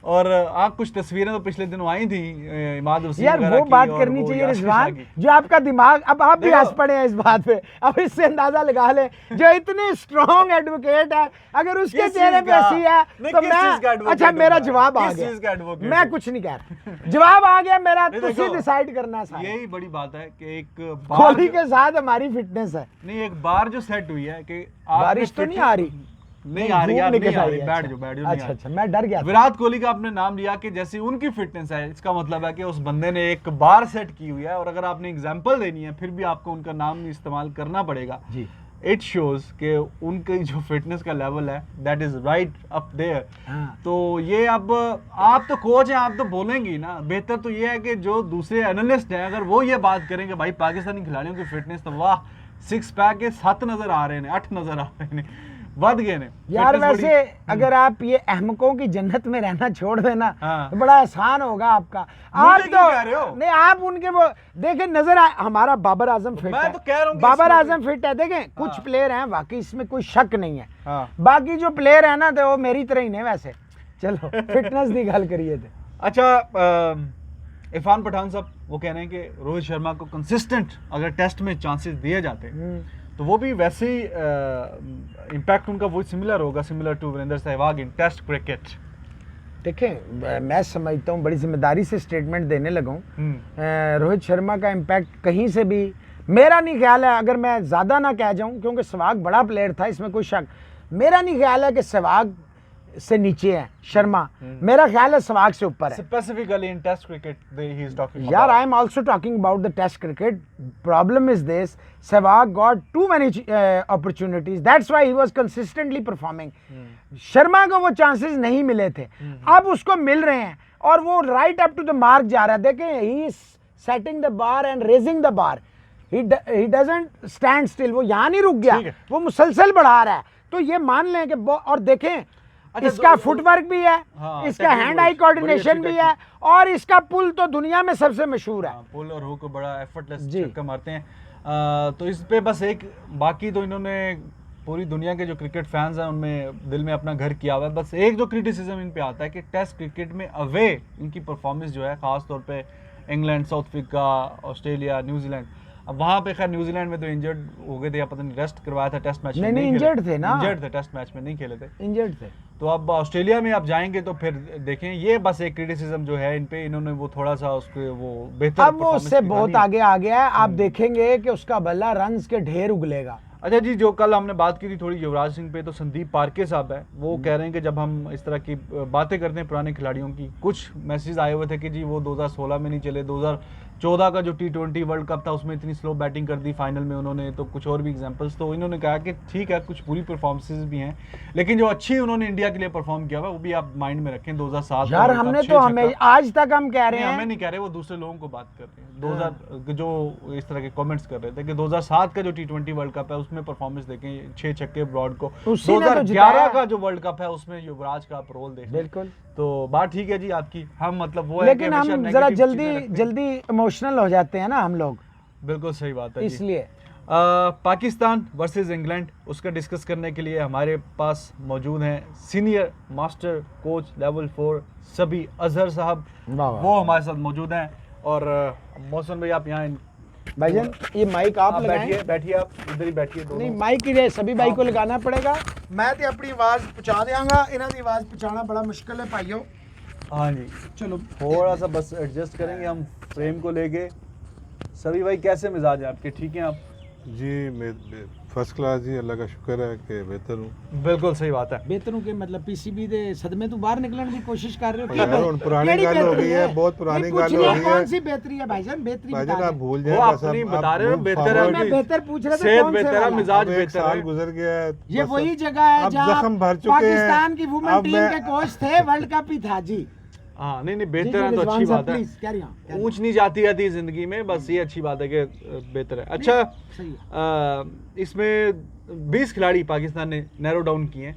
और आप कुछ तस्वीरें तो पिछले दिनों आई थी इमाद वसीम यार वगैरह वो की, बात और करनी वो चाहिए यासिर रिजवान, शाह की। जो आपका दिमाग, अब आप भी देखो। हंस पड़े हैं इस बात पे, अब इससे अंदाजा लगा ले, जो इतने स्ट्रॉन्ग एडवोकेट है, अगर उसके किस चेहरे चीज पे का? हंसी है नहीं, तो किस चीज का मैं, advocate अच्छा हो मेरा रहा है? जवाब आ किस चीज का गया, advocate मैं हो? कुछ नहीं कह रहा, जवाब आ गया मेरा, नहीं, तुसी देखो, डिसाइड करना सारा। यही बड़ी बात है कि एक कोहली बार के साथ हमारी फिटनेस है। नहीं, एक बार जो सेट हुई है कि आपने बारिश तो नहीं आ रही? नहीं आ रही धूप यार, निकल नहीं आ आई रही, है, बैठ अच्छा। जाओ बैठ जाओ, नहीं अच्छा आ रही। अच्छा मैं डर गया था। विराट कोहली का आपने नाम लिया कि जैसी उनकी फिटनेस है, इसका मतलब है कि उस बंदे ने एक बार सेट की हुई है, और अगर आपने एग्जांपल देनी है फिर भी आपको उनका नाम इस्तेमाल करना पड़ेगा। जी इट शोज कि उनकी जो फिटनेस का लेवल है that is right up there. हाँ। तो ये अब आप तो कोच हैं, आप तो बोलेंगे ही ना। बेहतर तो ये है कि जो दूसरे एनालिस्ट हैं अगर वो ये बात करें कि भाई पाकिस्तानी खिलाड़ियों की फिटनेस तो वाह, 6 पैक के 7 नजर आ रहे हैं, 8 नजर आ रहे हैं, बढ़ गए ने यार Fitness वैसे बड़ी- अगर आप ये अहमकों की जन्नत में रहना छोड़ देना हाँ। तो बड़ा आसान होगा आपका। मुझे आप क्यों कह रहे हो? नहीं, आप उनके वो देखें, नजर हमारा बाबर आजम फिट मैं है, तो कह रहा हूं कि बाबर इसमें आजम फिट है। देखें कुछ हाँ। प्लेयर हैं वाकई, इसमें कोई शक नहीं है, हाँ। बाकी जो प्लेयर है ना तो वो मेरी तरह ही नहीं वैसे। चलो फिटनेस की गल करिए थे। अच्छा इरफान पठान साहब वो कह रहे हैं कि रोहित शर्मा को कंसिस्टेंट अगर टेस्ट में चांसेस दिए जाते तो वो भी वैसे ही इम्पैक्ट उनका वो सिमिलर होगा, similar to Virender Sehwag in test cricket. देखें मैं समझता हूँ बड़ी जिम्मेदारी से स्टेटमेंट देने लगा हूँ। हम्म, रोहित शर्मा का इम्पैक्ट कहीं से भी मेरा नहीं ख्याल है, अगर मैं ज़्यादा ना कह जाऊँ क्योंकि सहवाग बड़ा प्लेयर था इसमें कोई शक, मेरा नहीं ख्याल है कि सहवाग से नीचे है शर्मा, मेरा ख्याल है सहवाग से ऊपर है। specifically in test cricket he is talking यार about. I am also talking about the test cricket, problem is this Sehwag got too many opportunities, that's why he was consistently performing. Sharma को वो चांसेस नहीं मिले थे, अब उसको मिल रहे हैं और वो right up to the mark जा रहा है। देखें he is setting the bar and raising the bar, he doesn't stand still, वो यहाँ नहीं रुक गया, ठीक है। वो मुसलसल बढ़ा रहा है। तो ये मान लें कि और देखें अच्छा, इसका तो- फुटवर्क भी है, हाँ, इसका technique हैंड बड़ी- आई कोऑर्डिनेशन बड़ी भी अच्छी है और इसका पुल तो दुनिया में सबसे मशहूर है। हाँ, पुल और हुक को बड़ा एफर्टलेस जी। छक्का मारते हैं। तो इस पे बस एक, बाकी तो इन्होंने पूरी दुनिया के जो क्रिकेट फैंस हैं उनमें दिल में अपना घर किया हुआ है। बस एक जो क्रिटिसिज्म इन पे आता है कि टेस्ट क्रिकेट में अवे इनकी परफॉर्मेंस जो है, ख़ास तौर पे England, south Africa, Australia, New Zealand, अब वहाँ पे खैर न्यूजीलैंड में तो इंजर्ड हो गए थे या पता नहीं रेस्ट करवाया था टेस्ट मैच में, नहीं, खेले। injured थे ना। इंजर्ड थे, टेस्ट मैच में नहीं खेले थे। इंजर्ड थे। तो अब ऑस्ट्रेलिया में आप जाएंगे तो फिर देखें, ये बस एक क्रिटिसिज्म जो है इन पे, इन्होंने वो थोड़ा सा उसके वो बेहतर अब वो performance उससे दिखानी बहुत है। आगे आ गया है, आप देखेंगे कि उसका बल्ला रन्स के ढेर उगलेगा। अच्छा जी, जो कल हमने बात की थी थोड़ी युवराज सिंह पे, तो संदीप पारके साहब है, वो कह रहे हैं कि जब हम इस तरह की बातें करते हैं पुराने खिलाड़ियों की, कुछ मैसेज आए हुए थे कि जी वो 2016 में नहीं चले, 2014 का जो T20 वर्ल्ड कप था उसमें इतनी स्लो बैटिंग कर दी फाइनल में उन्होंने, तो कुछ और भी एग्जांपल्स। तो इन्होंने कहा कि ठीक है कुछ बुरी परफॉर्मेंसेज भी हैं, लेकिन जो अच्छी उन्होंने इंडिया के लिए परफॉर्म किया हुआ वो भी आप माइंड में रखें। 2007 यार हमने तो हमें आज तक हम कह रहे हमें हैं, नहीं कह रहे, वो दूसरे लोगों को बात कर रहे हैं। 2000 जो इस तरह के कमेंट्स कर रहे थे कि 2007 का जो T20 वर्ल्ड कप है उसमें परफॉर्मेंस देखें, 6 छक्के ब्रॉड को, उसी ने तो 2011 जिताया। का जो वर्ल्ड कप है उसमें युवराज का आप रोल देखें। बिल्कुल। तो बात ठीक है जी आपकी, हम मतलब वो है कि लेकिन हमेशा हम जरा negative चीजें रखते हैं। जल्दी इमोशनल हो जाते हैं ना हम लोग, बिल्कुल सही बात है जी। इसलिए पाकिस्तान वर्सेस इंग्लैंड, उसका डिस्कस करने के लिए हमारे पास मौजूद हैं सीनियर मास्टर कोच लेवल 4 सभी अजहर साहब, वाह वाह। वो हमारे साथ मौजूद हैं। और मौसम भाई आप यहाँ भाईजान ये माइक आप आप लगाएं। बैठिए, बैठिए, आप इधर ही बैठिए नहीं दोनों। माइक ही सभी भाई को लगाना पड़ेगा। मैं ते अपनी आवाज़ पहुंचा देंगा, इन्हां दी आवाज़ पहुंचाना बड़ा मुश्किल है भाइयों। हाँ जी, चलो थोड़ा सा बस एडजस्ट करेंगे हम फ्रेम को लेके। सभी भाई कैसे मिजाज है आपके, ठीक हैं आप? जी मैं फर्स्ट क्लास जी, अल्लाह का शुक्र है कि बेहतर हूँ। बिल्कुल सही बात है। बेहतरों के मतलब पीसीबी दे सदमे तो बाहर निकलने की कोशिश कर रहे हो। यार ਹੁਣ ਪੁਰਾਣੀ केड़ी ਗੱਲ हो बेहतरी गई है, बहुत पुरानी नहीं, ਗੱਲ कुछ हो नहीं, गई कौन है। सी बेहतरी है भाईजान, बेहतरी भाईजान बता आप दें। भूल वो जाए आप बस, नहीं अब बता रहे हो, move बेहतर है forward। मैं बेहतर पूछ रहा था सेहत कौन से बेहतर है, वाला? मिजाज अब एक बेहतर साल है। गुजर गया है, ये बस वही अब- जगह है अब जहाँ जख्म भर चुके हैं। पाकिस्तान की वुमेन अब टीम मैं- के कोच थे, वर्ल्ड कप ही था जी। हाँ नहीं नहीं, जी, बेहतर है तो रिजवान अच्छी साहब, बात है। Please, carry on, carry on। ऊंच नहीं जाती रहती जिंदगी में, बस ये अच्छी बात है कि बेहतर है। अच्छा, सही है। इसमें 20 खिलाड़ी पाकिस्तान ने नैरो डाउन किए हैं,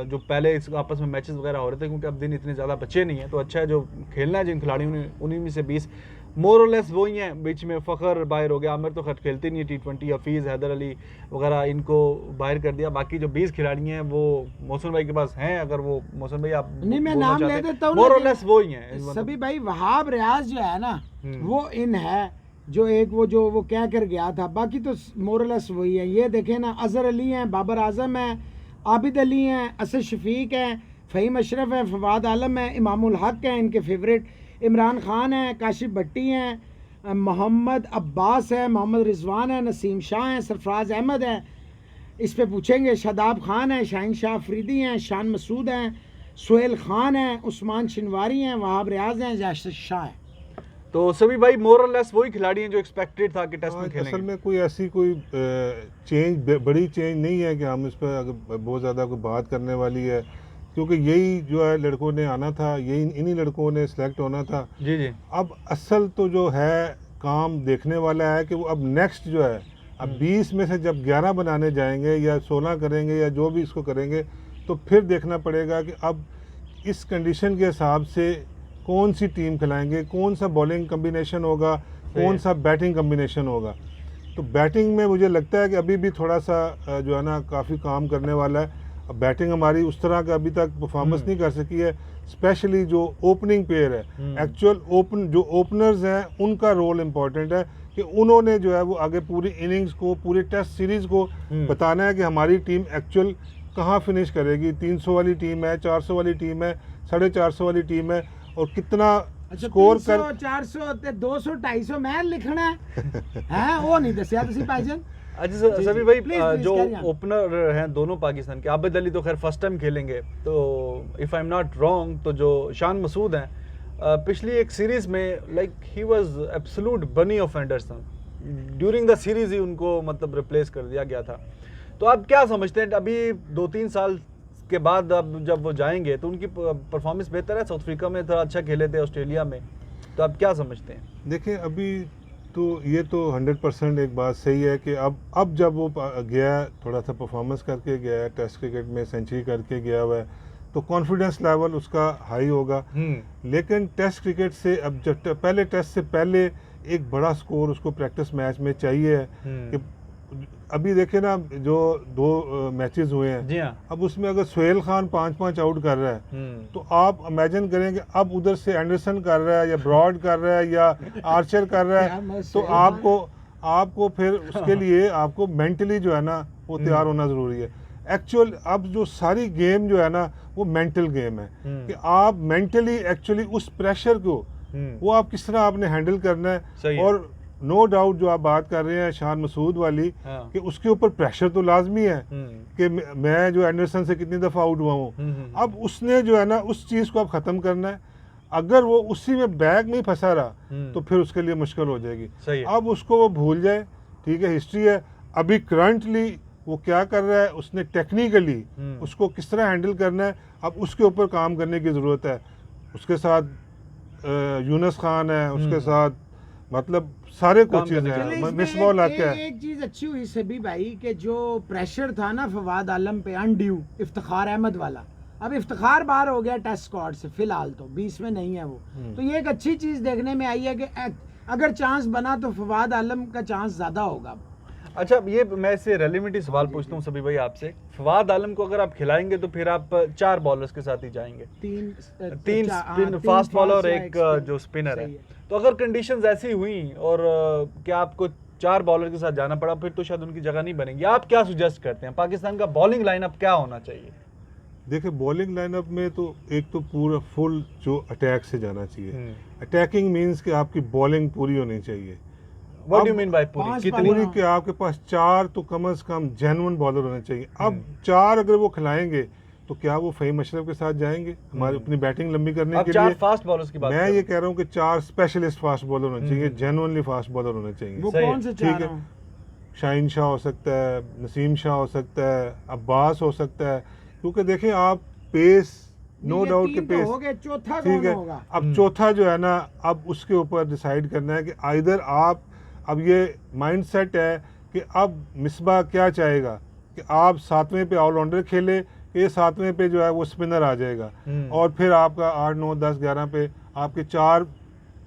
जो पहले इस आपस में मैचेस वगैरह हो रहे थे, क्योंकि अब दिन इतने ज़्यादा बचे नहीं हैं। तो अच्छा है जो खेलना है जिन खिलाड़ियों ने, उन्हीं में से 20 मोर और लेस वही हैं। बीच में फ़खर बाहर हो गया, आमिर तो खैर खेलते नहीं है T20, हफीज़, हैदर अली वगैरह इनको बाहर कर दिया। बाकी जो 20 खिलाड़ी हैं वो मौसम भाई के पास हैं, अगर वो मौसम भाई आप नहीं मैं बोलना नाम चाहते ले हैं। देता हूँ, मोर और लेकिन लेस वही हैं सभी भाई वहाब रियाज जो है ना, हम्म। वो इन है जो एक वो कह कर गया था, बाकी तो मोरलेस वही है। ये देखें ना, अजहर अली हैं, बाबर आजम है, आबिद अली हैं, असद शफीक हैं, फ़हीम अशरफ है, फवाद आलम है, इमामुल हक हैं इनके फेवरेट, इमरान खान है, काशिफ भट्टी हैं, मोहम्मद अब्बास है, मोहम्मद रिजवान है, नसीम शाह हैं, सरफराज अहमद है, इस पे पूछेंगे, शादाब खान है, शाहीन शाह अफरीदी हैं, शान मसूद हैं, सुहेल खान है, उस्मान शिनवारी हैं, वहाब रियाज हैं, जाशिद शाह हैं। तो सभी भाई मोर और लेस वही खिलाड़ी हैं जो एक्सपेक्टेड था कि टेस्ट में असल खेलेंगे। में कोई ऐसी कोई चेंज, बड़ी चेंज नहीं है कि हम इस पर अगर बहुत ज़्यादा कोई बात करने वाली है, क्योंकि यही जो है लड़कों ने आना था, यही इन्हीं लड़कों ने सिलेक्ट होना था। जी जी, अब असल तो जो है काम देखने वाला है कि वो अब नेक्स्ट जो है, अब 20 में से जब 11 बनाने जाएंगे या 16 करेंगे या जो भी इसको करेंगे, तो फिर देखना पड़ेगा कि अब इस कंडीशन के हिसाब से कौन सी टीम खिलाएंगे, कौन सा बॉलिंग कम्बिनेशन होगा, कौन सा बैटिंग कम्बिनेशन होगा। तो बैटिंग में मुझे लगता है कि अभी भी थोड़ा सा जो है ना काफ़ी काम करने वाला है। अब बैटिंग हमारी उस तरह का अभी तक परफॉर्मेंस नहीं कर सकी है, स्पेशली जो ओपनिंग पेयर है, एक्चुअल जो ओपनर्स हैं उनका रोल इम्पॉर्टेंट है कि उन्होंने जो है वो आगे पूरी इनिंग्स को, पूरी टेस्ट सीरीज़ को बताना है कि हमारी टीम एक्चुअल कहाँ फिनिश करेगी। 300 वाली टीम है, 400 वाली टीम है, 450 वाली टीम है और कितना अच्छा स्कोर 300 कर 400 ਤੇ 200 250 मैं लिखना है हैं वो नहीं दसिया तुसी भाईजान अच्छा जी, सभी जी। भाई Please, please, जो carry on. ओपनर हैं दोनों पाकिस्तान के, आबिद अली तो खैर फर्स्ट टाइम खेलेंगे, तो if I am not wrong तो जो शान मसूद हैं पिछली एक सीरीज़ में like he was absolute bunny of Anderson, during the series ही उनको मतलब रिप्लेस कर दिया गया था। तो आप क्या समझते हैं अभी 2-3 साल के बाद अब जब वो जाएंगे तो उनकी परफॉर्मेंस बेहतर है? साउथ अफ्रीका में थोड़ा अच्छा खेले थे, ऑस्ट्रेलिया में, तो आप क्या समझते हैं? देखिए अभी तो ये तो 100% एक बात सही है कि अब जब वो गया थोड़ा सा परफॉर्मेंस करके गया है, टेस्ट क्रिकेट में सेंचुरी करके गया हुआ है, तो कॉन्फिडेंस लेवल उसका हाई होगा। लेकिन टेस्ट क्रिकेट से अब जब पहले टेस्ट से पहले एक बड़ा स्कोर उसको प्रैक्टिस मैच में चाहिए है कि अभी देखे ना जो 2 मैचेस हुए हैं, जी हाँ, अब उसमें अगर सोहेल खान 5-5 आउट कर रहा है तो आप इमेजिन करेंगे अब उधर से एंडरसन कर रहा है या ब्रॉड कर रहा है या आर्चर कर रहा है, तो आपको फिर उसके लिए आपको मेंटली जो है ना वो तैयार होना ज़रूरी है। एक्चुअल अब जो सारी गेम जो है ना वो मेंटल गेम है कि आप मेंटली एक्चुअली उस प्रेशर को वो आप किस तरह आपने हैंडल करना सही है। है। और नो डाउट जो आप बात कर रहे हैं शान मसूद वाली कि उसके ऊपर प्रेशर तो लाजमी है कि मैं जो एंडरसन से कितनी दफ़ा आउट हुआ हूँ। अब उसने जो है ना उस चीज़ को अब ख़त्म करना है। अगर वो उसी में बैग में फंसा रहा तो फिर उसके लिए मुश्किल हो जाएगी। सही है। अब उसको वो भूल जाए, ठीक है, हिस्ट्री है। अभी करंटली वो क्या कर रहा है, उसने टेक्निकली उसको किस तरह हैंडल करना है, अब उसके ऊपर काम करने की ज़रूरत है। उसके साथ यूनुस खान है, उसके साथ मतलब सारे कोचेज चलिए, हैं, इसमें मिसबाह हक है। एक चीज अच्छी हुई सभी भाई कि जो प्रेशर था ना फवाद आलम पे अनड्यू इफ्तिखार अहमद वाला, अब इफ्तिखार बाहर हो गया टेस्ट स्क्वाड से, फिलहाल तो 20 में नहीं है वो, तो ये एक अच्छी चीज देखने में आई है कि अगर चांस बना तो फवाद आलम का चांस ज्यादा होगा। अच्छा, ये मैं इससे रेलिवेंट सवाल पूछता हूँ सभी भाई आपसे। फवाद आलम को अगर आप खिलाएंगे तो फिर आप 4 बॉलर्स के साथ ही जाएंगे, 3 स्पिन फास्ट बॉलर और एक जो स्पिनर है। तो अगर कंडीशंस ऐसी हुई और क्या आपको 4 बॉलर के साथ जाना पड़ा, फिर तो शायद उनकी जगह नहीं बनेगी। आप क्या सुजेस्ट करते हैं, पाकिस्तान का बॉलिंग लाइनअप क्या होना चाहिए? देखिए बॉलिंग लाइनअप में तो एक तो पूरा फुल जो अटैक से जाना चाहिए। अटैकिंग मींस कि आपकी बॉलिंग पूरी होनी चाहिए। What do you mean by पूरी? कितनी? पूरी कि आपके पास 4 तो कम से कम जेन्युइन बॉलर होने चाहिए। अब 4 अगर वो खिलाएंगे तो क्या वो फ़हीम अशरफ के साथ जाएंगे हमारी अपनी बैटिंग लंबी करने के 4 लिए? फास्ट बॉलर्स की बात मैं ये कह रहा हूँ कि 4 स्पेशलिस्ट फास्ट बॉलर होने चाहिए, जेन्युइनली फास्ट बॉलर होने चाहिए। वो सही है, कौन से ठीक 4 है, शाहीन शाह हो सकता है, नसीम शाह हो सकता है, अब्बास हो सकता है, क्योंकि देखें आप पेस नो डाउट के पेस हो गए, चौथा ठीक कौन है। होगा? अब चौथा जो है ना अब उसके ऊपर डिसाइड करना है कि आइदर आप, अब ये माइंडसेट है कि अब मिसबा क्या चाहेगा कि आप 7वें पे ऑलराउंडर खेले, ये 7वें पे जो है वो स्पिनर आ जाएगा और फिर आपका 8, 9, 10, 11 पे आपके 4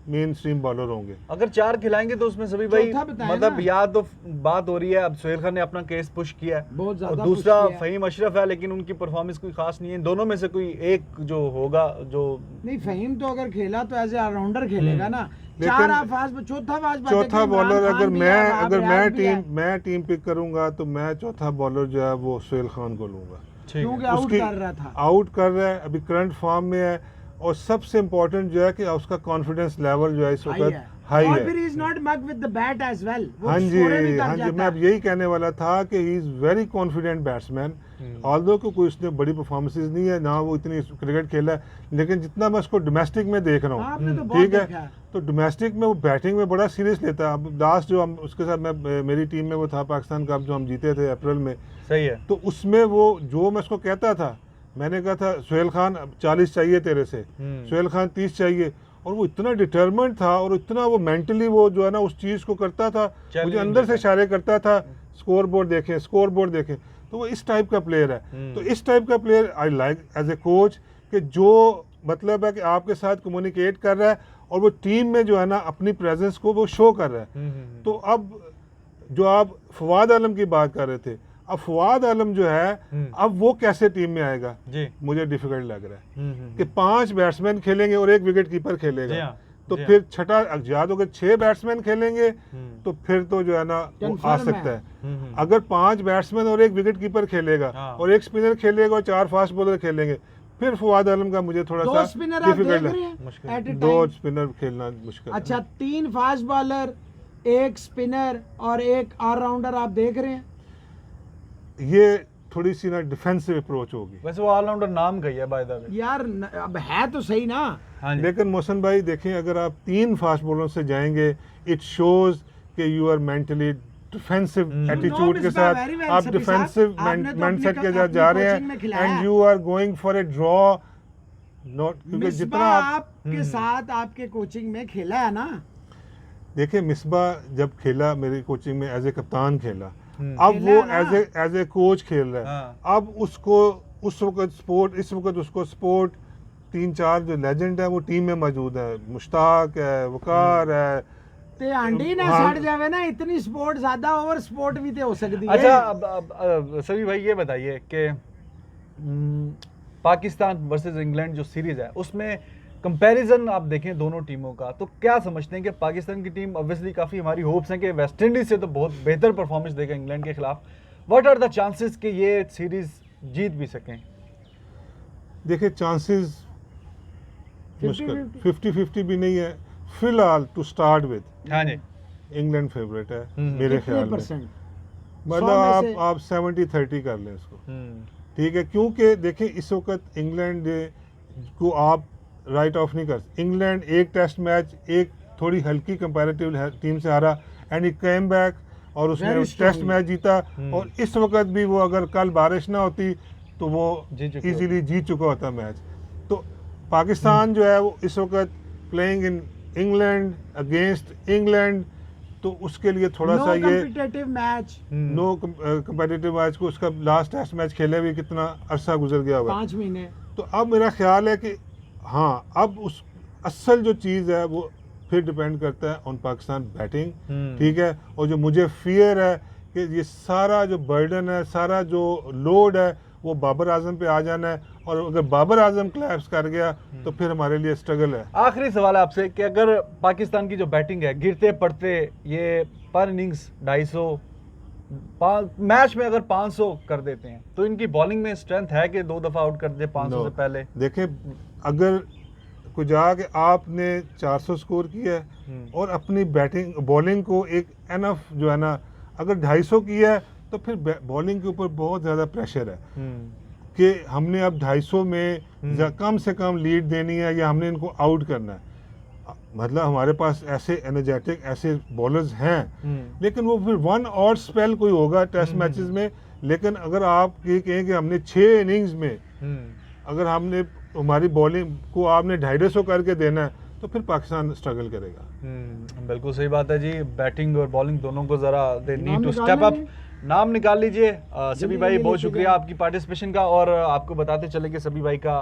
मेन स्ट्रीम बॉलर होंगे। अगर 4 खिलाएंगे तो उसमें सभी भाई चौथा बताएं मतलब ना। या तो बात हो रही है, अब सोहेल खान ने अपना केस पुश किया है बहुत और ज्यादा दूसरा push किया है। फ़हीम अशरफ है, लेकिन उनकी परफॉर्मेंस कोई खास नहीं है। दोनों में से कोई एक जो होगा जो नहीं, फहीम तो अगर खेला तो एज ए ऑलराउंडर खेलेगा ना। लेकिन 4 आप फास्ट, चौथा फास्ट बात है कि चौथा इमरान बॉलर खान अगर भी है, मैं वहां अगर पे मैं आज भी है। टीम पिक करूंगा तो मैं चौथा बॉलर जो है वो सोहेल खान को लूंगा। ठीक क्योंकि है। आउट उसकी कर रहा था। आउट कर रहा है, अभी करंट फॉर्म में है और सबसे इम्पोर्टेंट जो है कि उसका कॉन्फिडेंस लेवल जो है इस हाई वक्त है। हाई और है। फिर is not mug with the bat as well. हाँ जी, हाँ जी, मैं अब यही कहने वाला था कि he is very confident batsman. Although को कोई उसने बड़ी परफॉर्मेंसेस नहीं है ना, वो इतनी क्रिकेट खेला है, लेकिन जितना मैं उसको डोमेस्टिक में देख रहा आपने तो हूँ, बहुत ठीक देखा है, है। तो डोमेस्टिक में वो बैटिंग में बड़ा सीरियस लेता है। अब लास्ट जो हम उसके साथ मैं मेरी टीम में वो था पाकिस्तान कप जो हम जीते थे अप्रैल में, सही है। तो उसमें वो जो मैं उसको कहता था, मैंने कहा था सोहेल खान 40 चाहिए तेरे से, सोहेल खान 30 चाहिए, और वो इतना डिटर्मेंट था और इतना वो मेंटली वो जो है ना उस चीज़ को करता था, मुझे अंदर से इशारे करता था स्कोर बोर्ड देखें। तो वो इस टाइप का प्लेयर है। तो इस टाइप का player I like as a coach कि जो मतलब है कि आपके साथ कम्युनिकेट कर रहा है और वो टीम में जो है ना अपनी प्रेजेंस को वो शो कर रहा है। तो अब जो आप फवाद आलम की बात कर रहे थे, अब फवाद आलम जो है अब वो कैसे टीम में आएगा जी। मुझे डिफिकल्ट लग रहा है कि 5 बैट्समैन खेलेंगे और 1 विकेट कीपर जी खेलेगा। हाँ, तो जी हाँ। फिर छठा याद अगर 6 बैट्समैन खेलेंगे तो फिर तो जो है ना वो आ Confirm सकता है। है। अगर 5 बैट्समैन और 1 विकेट कीपर खेलेगा हाँ। और 1 स्पिनर खेलेगा और 4 फास्ट बॉलर खेलेंगे फिर फवाद आलम का मुझे थोड़ा दो सा स्पिनर आप देख डिफिकल्ट रहे है। हैं मुश्किल। at a दो time? स्पिनर खेलना मुश्किल है। अच्छा 3 फास्ट बॉलर, 1 स्पिनर और 1 ऑलराउंडर आप देख रहे हैं। ये थोड़ी सी ना डिफेंसिव अप्रोच होगी। वैसे वो ऑलराउंडर नाम का ही है बाय द वे। यार अब है तो सही ना। हाँ जी। लेकिन मोहसन भाई देखें, अगर आप 3 फास्ट बॉलरों से जाएंगे, इट शोज कि you are mentally defensive attitude के मिसबाह, साथ very well, आप सभी डिफेंसिव साहब, आपने तो माइंडसेट अपनी के साथ जा रहे कोचिंग में हैं खिलाया। And you are going for a draw not, क्योंकि जितना मिसबाह आप आपके साथ आपके कोचिंग में खेला है ना। देखिए, मिसबाह जब खेला मेरी कोचिंग में एज ए कप्तान खेला, अब खेला वो ना। एज ए कोच खेल रहा है। हाँ। अब उसको उस वक्त स्पोर्ट, इस वक्त उसको स्पोर्ट 3-4 जो लेजेंड है वो टीम में मौजूद है। मुश्ताक है, वकार है। ते आंडी ना हाँ। सड़ जावे ना, इतनी स्पोर्ट ज्यादा ओवर स्पोर्ट भी ते हो सकती है। अच्छा अब सभी भाई ये बताइए कि पाकिस्तान वर्सेस इंग्लैंड जो सीरीज है उसमें कंपैरिजन आप देखें दोनों टीमों का, तो क्या समझते हैं कि पाकिस्तान की टीम ऑब्वियसली काफ़ी हमारी होप्स हैं कि वेस्ट इंडीज से तो बहुत बेहतर परफॉर्मेंस देगा इंग्लैंड के खिलाफ। व्हाट आर द चांसेस कि ये सीरीज जीत भी सकें? देखिए, चांसेस 50-50 मुश्किल 50-50 भी नहीं है फिलहाल। टू स्टार्ट विद हाँ जी। इंग्लैंड फेवरेट है हम्म। मेरे ख्याल में। परसेंट मतलब आप 70-30 कर लें इसको, ठीक है। क्योंकि देखें, इस वक्त इंग्लैंड को आप राइट ऑफ नहीं कर सकते। इंग्लैंड एक टेस्ट मैच एक थोड़ी हल्की कंपैरेटिव टीम से हारा एंड ही केम बैक और उसने Very टेस्ट strong. मैच जीता। और इस वक्त भी वो अगर कल बारिश ना होती तो वो जीत चुके इजीली जीत चुका होता मैच। तो पाकिस्तान जो है वो इस वक्त playing in England against England, तो उसके लिए थोड़ा सा ये competitive match no competitive match को, उसका लास्ट टेस्ट मैच खेले भी कितना अरसा गुजर गया हुआ है। 5 महीने। तो अब मेरा ख्याल है कि हाँ, अब उस असल जो चीज़ है वो फिर डिपेंड करता है ऑन पाकिस्तान बैटिंग, ठीक है। और जो मुझे फियर है कि ये सारा जो बर्डन है, सारा जो लोड है वो बाबर आजम पे आ जाना है, और अगर बाबर आजम क्लैप्स कर गया तो फिर हमारे लिए स्ट्रगल है। आखिरी सवाल है आपसे कि अगर पाकिस्तान की जो बैटिंग है गिरते पड़ते ये पर इनिंग्स 250 मैच में अगर 500 कर देते हैं तो इनकी बॉलिंग में स्ट्रेंथ है कि 2 दफा आउट कर दे 500 से पहले? देखें, अगर कोई जाके आपने 400 स्कोर किया है और अपनी बैटिंग बॉलिंग को एक एनफ जो है ना, अगर 250 किया है तो फिर बॉलिंग के ऊपर बहुत ज़्यादा प्रेशर है कि हमने अब 250 में कम से कम लीड देनी है या हमने इनको आउट करना है। मतलब हमारे पास ऐसे एनर्जेटिक ऐसे बॉलर्स हैं, लेकिन वो फिर 1 और स्पेल कोई होगा टेस्ट मैचेस में। लेकिन अगर आप ये कहें कि हमने 6 इनिंग्स में अगर हमने हमारी बॉलिंग को आपने 250 करके देना है तो फिर पाकिस्तान स्ट्रगल करेगा। बिल्कुल सही बात है जी। बैटिंग और बॉलिंग दोनों को जरा दे नीड टू निकाल स्टेप अप। लेंगे। नाम निकाल लीजिए। सभी भाई जल्दी बहुत लेके शुक्रिया जाओ। आपकी पार्टिसिपेशन का। और आपको बताते चले कि सभी भाई का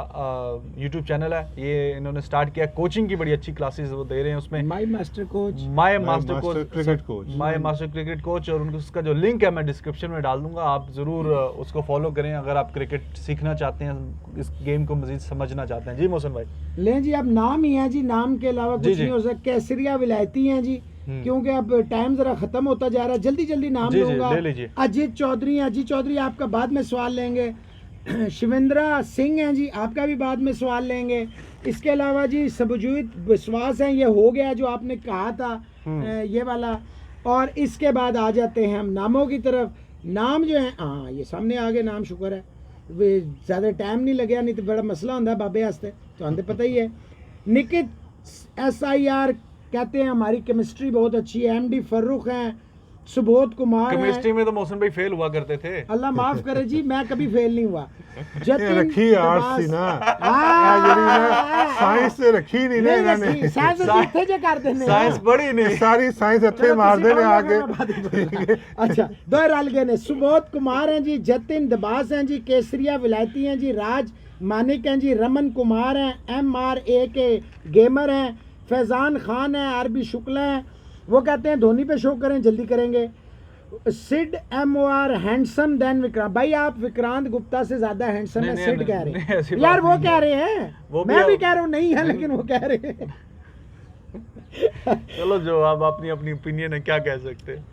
यूट्यूब चैनल है, ये इन्होंने स्टार्ट किया। कोचिंग की बड़ी अच्छी क्लासेस वो दे रहे हैं उसमें। My master coach, my My master Master coach, Cricket Coach। My master cricket coach, और उनको उसका जो लिंक है मैं डिस्क्रिप्शन में डाल दूंगा, आप ज़रूर उसको फॉलो करें अगर आप क्रिकेट सीखना चाहते हैं, इस गेम को मजीद समझना चाहते हैं। जी मोहसिन भाई। लें जी, अब नाम ही है जी, नाम के अलावा जी, कुछ जी। नहीं हो सकता। केसरिया विलायती हैं जी, क्योंकि अब टाइम जरा खत्म होता जा रहा है। जल्दी जल्दी नाम जी, जी, लूंगा। ले लीजिए। अजीत चौधरी, अजीत चौधरी आपका बाद में सवाल लेंगे। शिवेंद्रा सिंह हैं जी, आपका भी बाद में सवाल लेंगे। इसके अलावा जी सबजूत विश्वास हैं, ये हो गया जो आपने कहा था ये वाला। और इसके बाद आ जाते हैं हम नामों की तरफ। नाम जो है, हाँ ये सामने आ गए नाम, शुक्र है वे ज़्यादा टाइम नहीं लगे, नहीं तो बड़ा मसला होता है बाबे वास्ते, तो हमें पता ही है। निकित SIR कहते हैं हमारी केमिस्ट्री बहुत अच्छी है। MD फर्रुख हैं, सुबोध कुमार हैं। केमिस्ट्री में तो मोहसिन भाई फेल हुआ करते थे। अल्लाह माफ करे जी, मैं कभी फेल नहीं हुआ। जतिन रखी आर्ट्स थी ना, साइंस से रखी नहीं ना इन्होंने। साइंस सीखे जे कर देने साइंस बड़ी नहीं। सारी साइंस अच्छे मार देने आगे। अच्छा, दो रल गए ने। सुबोध कुमार हैं जी, जतिन दबास हैं जी, केसरिया विलायती हैं जी, राज मानिक हैं जी, रमन कुमार हैं, MRA के गेमर हैं, फैजान खान है, RB शुक्ला है। वो कहते हैं धोनी पे शो करें, जल्दी करेंगे। Sid MOR handsome than Vikrant. भाई आप विक्रांत गुप्ता से ज्यादा हैंडसम है, नहीं, सिड नहीं, कह रहे नहीं, हैं ऐसी यार, बात वो नहीं कह है। रहे हैं, वो भी मैं भी अब- कह रहा हूँ नहीं है, लेकिन वो कह रहे हैं। चलो जो आप अपनी अपनी ओपिनियन है, क्या कह सकते हैं।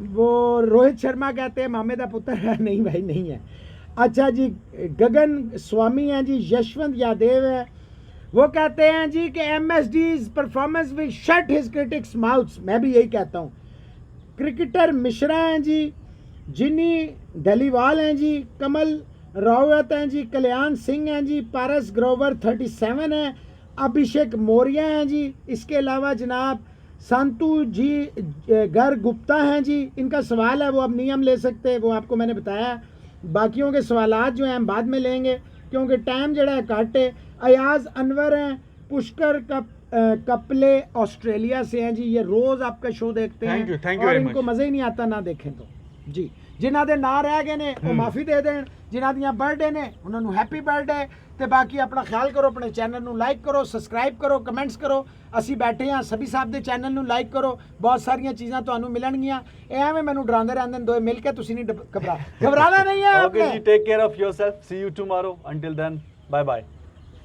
वो रोहित शर्मा कहते हैं मामे का पुत्र है। नहीं भाई नहीं है। अच्छा जी, गगन स्वामी हैं जी, यशवंत यादव है, वो कहते हैं जी कि MSD's performance will shut his critics mouths. मैं भी यही कहता हूँ। क्रिकेटर मिश्रा हैं जी, जिनी डलीवाल हैं जी, कमल रावत हैं जी, कल्याण सिंह हैं जी, पारस ग्रोवर 37 हैं, अभिषेक मौर्य हैं जी, इसके अलावा जनाब संतु जी गर गुप्ता हैं जी। इनका सवाल है वो अब नहीं हम ले सकते, वो आपको मैंने बताया। बाकियों के सवालात जो हैं हम बाद में लेंगे क्योंकि टाइम जड़ा है घट है। अयाज अनवर हैं, पुष्कर कपले ऑस्ट्रेलिया से हैं जी, ये रोज़ आपका शो देखते हैं Thank you और very इनको much. मज़ा ही नहीं आता ना देखें तो जी। जिन्हां दे ना रह गए ने वो माफ़ी दे दें, जिन्हां दियां बर्थडे ने उन्होंने हैप्पी बर्थडे। ते बाकी अपना ख्याल करो, अपने चैनल ਨੂੰ लाइक करो, सब्सक्राइब करो, कमेंट्स करो। ਅਸੀਂ बैठे हैं सभी साहब ਦੇ चैनल ਨੂੰ लाइक करो, बहुत सारियां चीज़ां ਤੁਹਾਨੂੰ ਮਿਲਣਗੀਆਂ। ਐਵੇਂ ਮੈਨੂੰ ਡਰਾਉਂਦੇ ਰਹਿੰਦੇ ਨੇ ਦੋਏ ਮਿਲ ਕੇ, ਤੁਸੀਂ ਨਹੀਂ ਘਬਰਾਣਾ ਨਹੀਂ ਹੈ Okay आपने। ji, take care of yourself. See you tomorrow. Until then, bye bye.